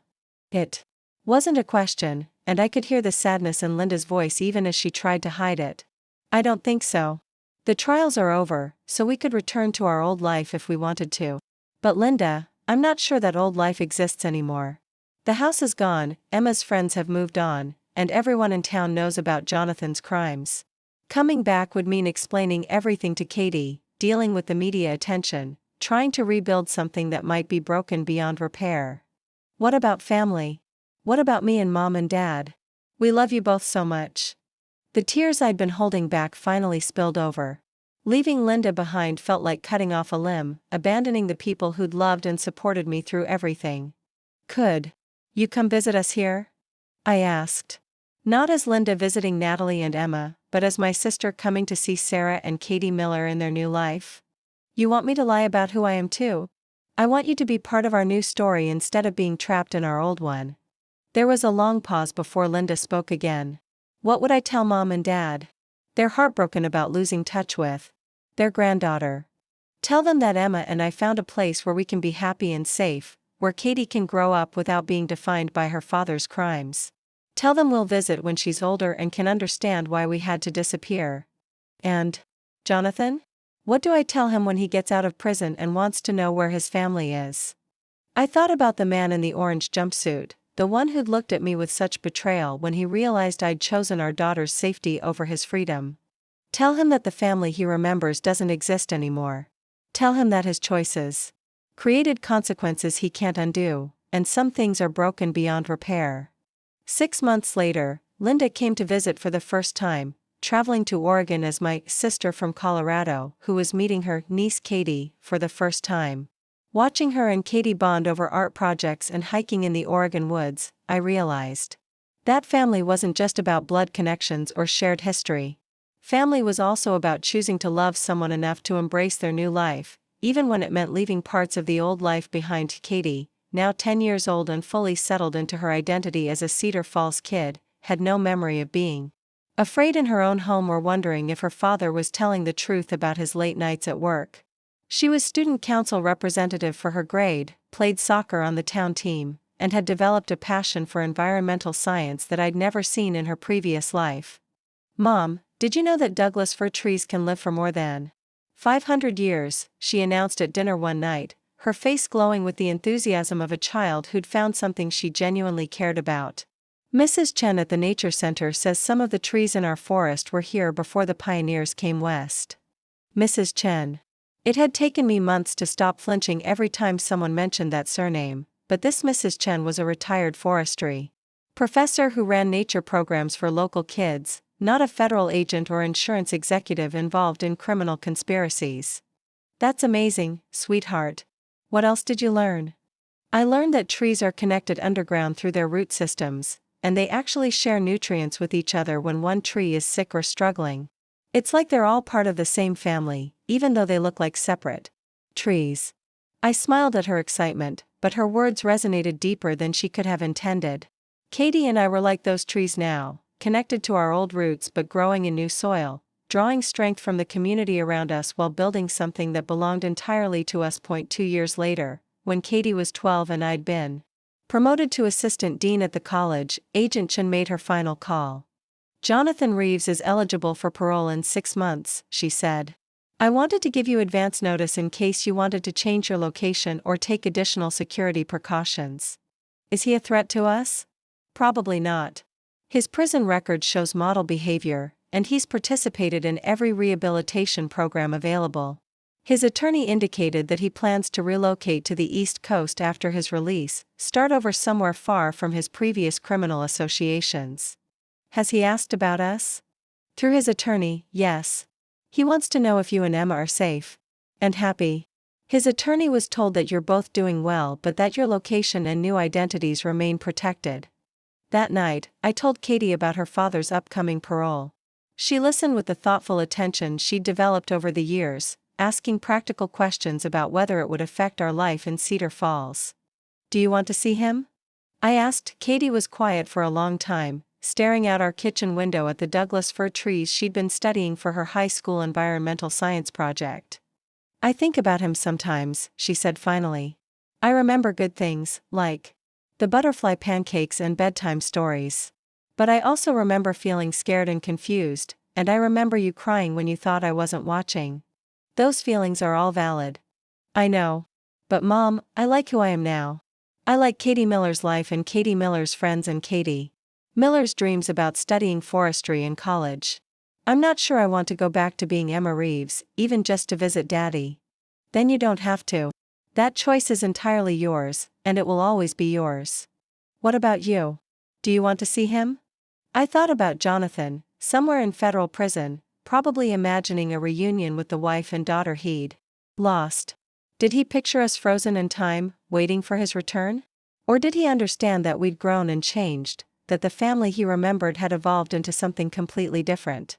It wasn't a question, and I could hear the sadness in Linda's voice even as she tried to hide it. I don't think so. The trials are over, so we could return to our old life if we wanted to. But Linda, I'm not sure that old life exists anymore. The house is gone, Emma's friends have moved on, and everyone in town knows about Jonathan's crimes. Coming back would mean explaining everything to Katie, dealing with the media attention, trying to rebuild something that might be broken beyond repair. What about family? What about me and Mom and Dad? We love you both so much. The tears I'd been holding back finally spilled over. Leaving Linda behind felt like cutting off a limb, abandoning the people who'd loved and supported me through everything. Could you come visit us here? I asked. Not as Linda visiting Natalie and Emma, but as my sister coming to see Sarah and Katie Miller in their new life. You want me to lie about who I am too? I want you to be part of our new story instead of being trapped in our old one. There was a long pause before Linda spoke again. What would I tell Mom and Dad? They're heartbroken about losing touch with their granddaughter. Tell them that Emma and I found a place where we can be happy and safe, where Katie can grow up without being defined by her father's crimes. Tell them we'll visit when she's older and can understand why we had to disappear. And Jonathan? What do I tell him when he gets out of prison and wants to know where his family is? I thought about the man in the orange jumpsuit, the one who'd looked at me with such betrayal when he realized I'd chosen our daughter's safety over his freedom. Tell him that the family he remembers doesn't exist anymore. Tell him that his choices created consequences he can't undo, and some things are broken beyond repair. 6 months later, Linda came to visit for the first time, traveling to Oregon as my sister from Colorado, who was meeting her niece Katie for the first time. Watching her and Katie bond over art projects and hiking in the Oregon woods, I realized that family wasn't just about blood connections or shared history. Family was also about choosing to love someone enough to embrace their new life, even when it meant leaving parts of the old life behind. Katie, now 10 years old and fully settled into her identity as a Cedar Falls kid, had no memory of being afraid in her own home or wondering if her father was telling the truth about his late nights at work. She was student council representative for her grade, played soccer on the town team, and had developed a passion for environmental science that I'd never seen in her previous life. Mom, did you know that Douglas fir trees can live for more than 500 years, she announced at dinner one night, her face glowing with the enthusiasm of a child who'd found something she genuinely cared about. Mrs. Chen at the Nature Center says some of the trees in our forest were here before the pioneers came west. Mrs. Chen. It had taken me months to stop flinching every time someone mentioned that surname, but this Mrs. Chen was a retired forestry professor who ran nature programs for local kids, not a federal agent or insurance executive involved in criminal conspiracies. That's amazing, sweetheart. What else did you learn? I learned that trees are connected underground through their root systems, and they actually share nutrients with each other when one tree is sick or struggling. It's like they're all part of the same family, even though they look like separate trees. I smiled at her excitement, but her words resonated deeper than she could have intended. Katie and I were like those trees now, connected to our old roots but growing in new soil, drawing strength from the community around us while building something that belonged entirely to us. 2 years later, when Katie was 12 and I'd been promoted to assistant dean at the college, Agent Chen made her final call. Jonathan Reeves is eligible for parole in 6 months, she said. I wanted to give you advance notice in case you wanted to change your location or take additional security precautions. Is he a threat to us? Probably not. His prison record shows model behavior, and he's participated in every rehabilitation program available. His attorney indicated that he plans to relocate to the East Coast after his release, start over somewhere far from his previous criminal associations. Has he asked about us? Through his attorney, yes. He wants to know if you and Emma are safe and happy. His attorney was told that you're both doing well but that your location and new identities remain protected. That night, I told Katie about her father's upcoming parole. She listened with the thoughtful attention she'd developed over the years, asking practical questions about whether it would affect our life in Cedar Falls. Do you want to see him? I asked. Katie was quiet for a long time, staring out our kitchen window at the Douglas fir trees she'd been studying for her high school environmental science project. I think about him sometimes, she said finally. I remember good things, like the butterfly pancakes and bedtime stories. But I also remember feeling scared and confused, and I remember you crying when you thought I wasn't watching. Those feelings are all valid. I know. But Mom, I like who I am now. I like Katie Miller's life and Katie Miller's friends and Katie Miller's dreams about studying forestry in college. I'm not sure I want to go back to being Emma Reeves, even just to visit Daddy. Then you don't have to. That choice is entirely yours, and it will always be yours. What about you? Do you want to see him? I thought about Jonathan, somewhere in federal prison, probably imagining a reunion with the wife and daughter he'd lost. Did he picture us frozen in time, waiting for his return? Or did he understand that we'd grown and changed, that the family he remembered had evolved into something completely different?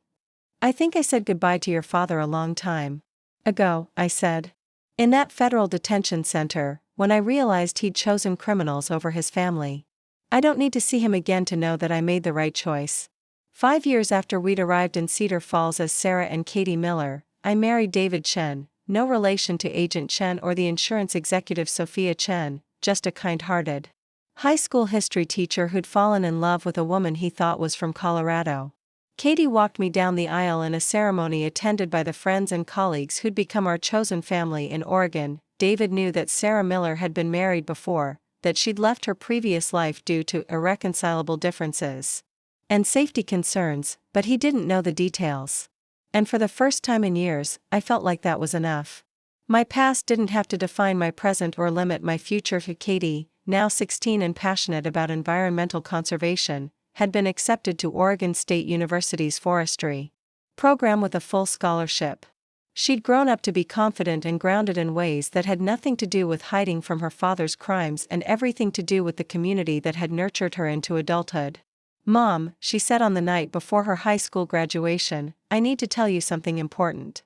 I think I said goodbye to your father a long time ago, I said. In that federal detention center, when I realized he'd chosen criminals over his family. I don't need to see him again to know that I made the right choice. 5 years after we'd arrived in Cedar Falls as Sarah and Katie Miller, I married David Chen, no relation to Agent Chen or the insurance executive Sophia Chen, just a kind-hearted high school history teacher who'd fallen in love with a woman he thought was from Colorado. Katie walked me down the aisle in a ceremony attended by the friends and colleagues who'd become our chosen family in Oregon. David knew that Sarah Miller had been married before, that she'd left her previous life due to irreconcilable differences and safety concerns, but he didn't know the details. And for the first time in years, I felt like that was enough. My past didn't have to define my present or limit my future. Katie, now 16 and passionate about environmental conservation, had been accepted to Oregon State University's forestry program with a full scholarship. She'd grown up to be confident and grounded in ways that had nothing to do with hiding from her father's crimes and everything to do with the community that had nurtured her into adulthood. Mom, she said on the night before her high school graduation, I need to tell you something important.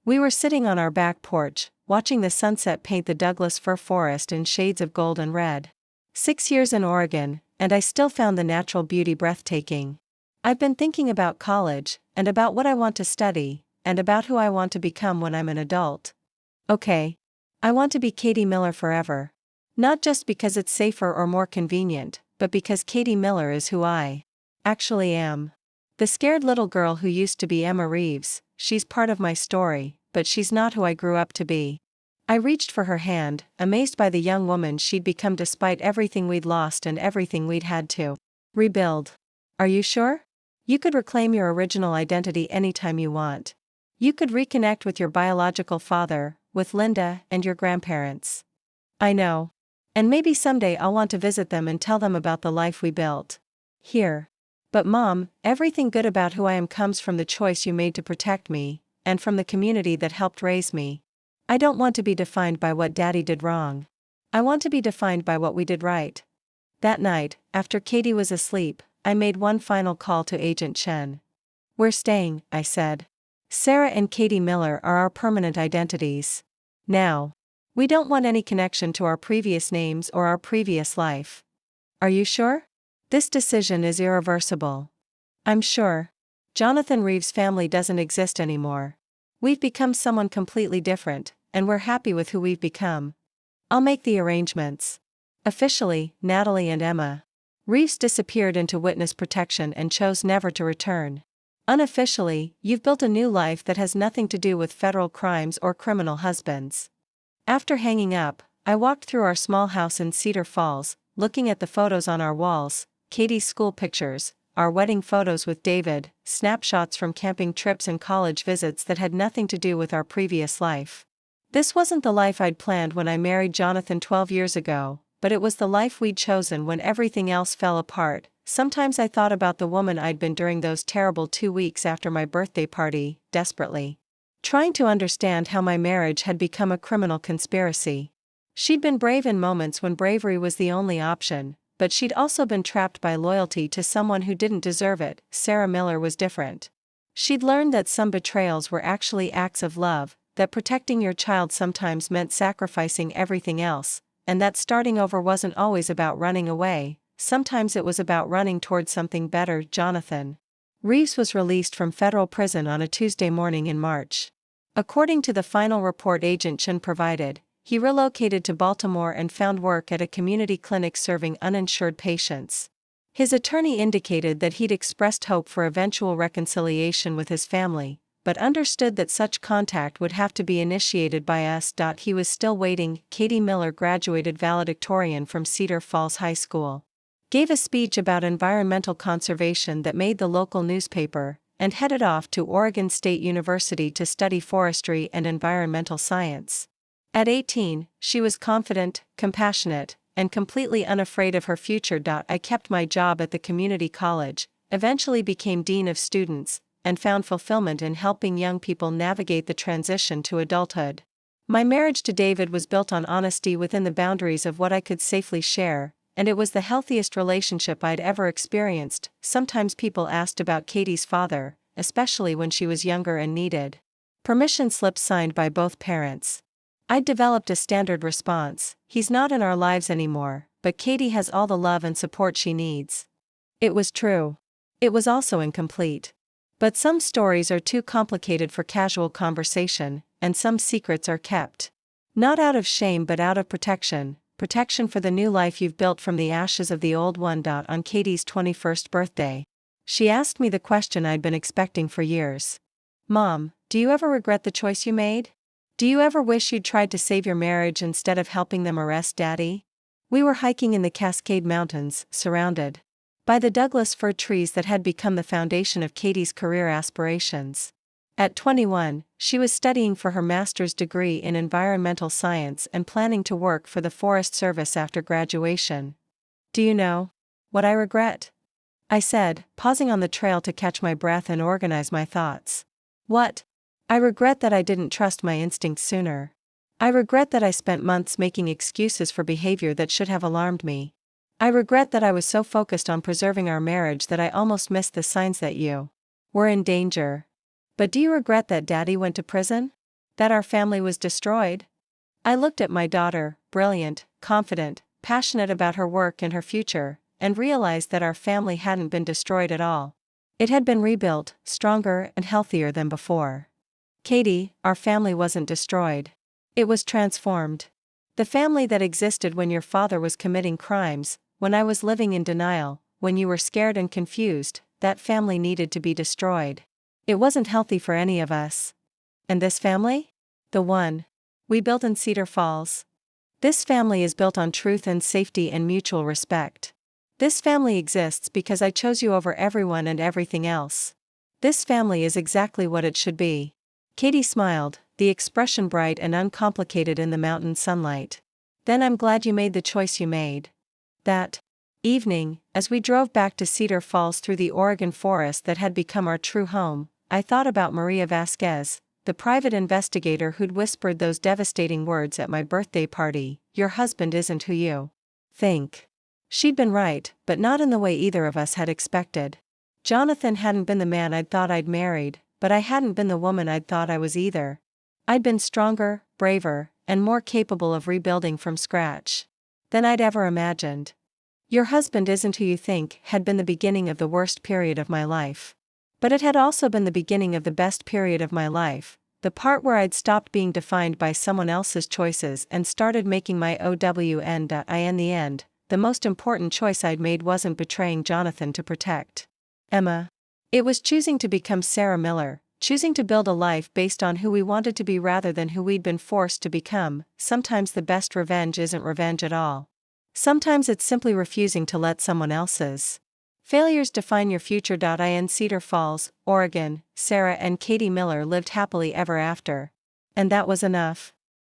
We were sitting on our back porch, watching the sunset paint the Douglas fir forest in shades of gold and red. 6 years in Oregon, and I still found the natural beauty breathtaking. I've been thinking about college, and about what I want to study, and about who I want to become when I'm an adult. Okay. I want to be Katie Miller forever. Not just because it's safer or more convenient, but because Katie Miller is who I actually am. The scared little girl who used to be Emma Reeves, she's part of my story, but she's not who I grew up to be. I reached for her hand, amazed by the young woman she'd become despite everything we'd lost and everything we'd had to rebuild. Are you sure? You could reclaim your original identity anytime you want. You could reconnect with your biological father, with Linda, and your grandparents. I know. And maybe someday I'll want to visit them and tell them about the life we built here. But Mom, everything good about who I am comes from the choice you made to protect me, and from the community that helped raise me. I don't want to be defined by what Daddy did wrong. I want to be defined by what we did right. That night, after Katie was asleep, I made one final call to Agent Chen. We're staying, I said. Sarah and Katie Miller are our permanent identities. Now. We don't want any connection to our previous names or our previous life. Are you sure? This decision is irreversible. I'm sure. Jonathan Reeves' family doesn't exist anymore. We've become someone completely different, and we're happy with who we've become. I'll make the arrangements. Officially, Natalie and Emma Reeves disappeared into witness protection and chose never to return. Unofficially, you've built a new life that has nothing to do with federal crimes or criminal husbands. After hanging up, I walked through our small house in Cedar Falls, looking at the photos on our walls, Katie's school pictures, our wedding photos with David, snapshots from camping trips and college visits that had nothing to do with our previous life. This wasn't the life I'd planned when I married Jonathan 12 years ago, but it was the life we'd chosen when everything else fell apart. Sometimes I thought about the woman I'd been during those terrible 2 weeks after my birthday party, desperately trying to understand how my marriage had become a criminal conspiracy. She'd been brave in moments when bravery was the only option, but she'd also been trapped by loyalty to someone who didn't deserve it. Sarah Miller was different. She'd learned that some betrayals were actually acts of love, that protecting your child sometimes meant sacrificing everything else, and that starting over wasn't always about running away, sometimes it was about running towards something better. Jonathan Reeves was released from federal prison on a Tuesday morning in March. According to the final report Agent Chen provided, he relocated to Baltimore and found work at a community clinic serving uninsured patients. His attorney indicated that he'd expressed hope for eventual reconciliation with his family, but understood that such contact would have to be initiated by us. He was still waiting. Katie Miller graduated valedictorian from Cedar Falls High School. Gave a speech about environmental conservation that made the local newspaper, and headed off to Oregon State University to study forestry and environmental science. At 18, she was confident, compassionate, and completely unafraid of her future. I kept my job at the community college, eventually became dean of students, and found fulfillment in helping young people navigate the transition to adulthood. My marriage to David was built on honesty within the boundaries of what I could safely share, and it was the healthiest relationship I'd ever experienced. Sometimes people asked about Katie's father, especially when she was younger and needed permission slips signed by both parents. I'd developed a standard response: he's not in our lives anymore, but Katie has all the love and support she needs. It was true. It was also incomplete. But some stories are too complicated for casual conversation, and some secrets are kept. Not out of shame but out of protection for the new life you've built from the ashes of the old one. On Katie's 21st birthday, she asked me the question I'd been expecting for years. Mom, do you ever regret the choice you made? Do you ever wish you'd tried to save your marriage instead of helping them arrest Daddy? We were hiking in the Cascade Mountains, surrounded by the Douglas fir trees that had become the foundation of Katie's career aspirations. At 21, she was studying for her master's degree in environmental science and planning to work for the Forest Service after graduation. Do you know what I regret? I said, pausing on the trail to catch my breath and organize my thoughts. What? I regret that I didn't trust my instincts sooner. I regret that I spent months making excuses for behavior that should have alarmed me. I regret that I was so focused on preserving our marriage that I almost missed the signs that you were in danger. But do you regret that Daddy went to prison? That our family was destroyed? I looked at my daughter, brilliant, confident, passionate about her work and her future, and realized that our family hadn't been destroyed at all. It had been rebuilt, stronger and healthier than before. Katie, our family wasn't destroyed. It was transformed. The family that existed when your father was committing crimes, when I was living in denial, when you were scared and confused, that family needed to be destroyed. It wasn't healthy for any of us. And this family? The one we built in Cedar Falls. This family is built on truth and safety and mutual respect. This family exists because I chose you over everyone and everything else. This family is exactly what it should be. Katie smiled, the expression bright and uncomplicated in the mountain sunlight. Then I'm glad you made the choice you made. That evening, as we drove back to Cedar Falls through the Oregon forest that had become our true home, I thought about Maria Vasquez, the private investigator who'd whispered those devastating words at my birthday party: your husband isn't who you think. She'd been right, but not in the way either of us had expected. Jonathan hadn't been the man I'd thought I'd married, but I hadn't been the woman I'd thought I was either. I'd been stronger, braver, and more capable of rebuilding from scratch than I'd ever imagined. Your husband isn't who you think had been the beginning of the worst period of my life. But it had also been the beginning of the best period of my life, the part where I'd stopped being defined by someone else's choices and started making my own. In the end, the most important choice I'd made wasn't betraying Jonathan to protect Emma. It was choosing to become Sarah Miller, choosing to build a life based on who we wanted to be rather than who we'd been forced to become. Sometimes the best revenge isn't revenge at all. Sometimes it's simply refusing to let someone else's failures define your future. In Cedar Falls, Oregon, Sarah and Katie Miller lived happily ever after. And that was enough.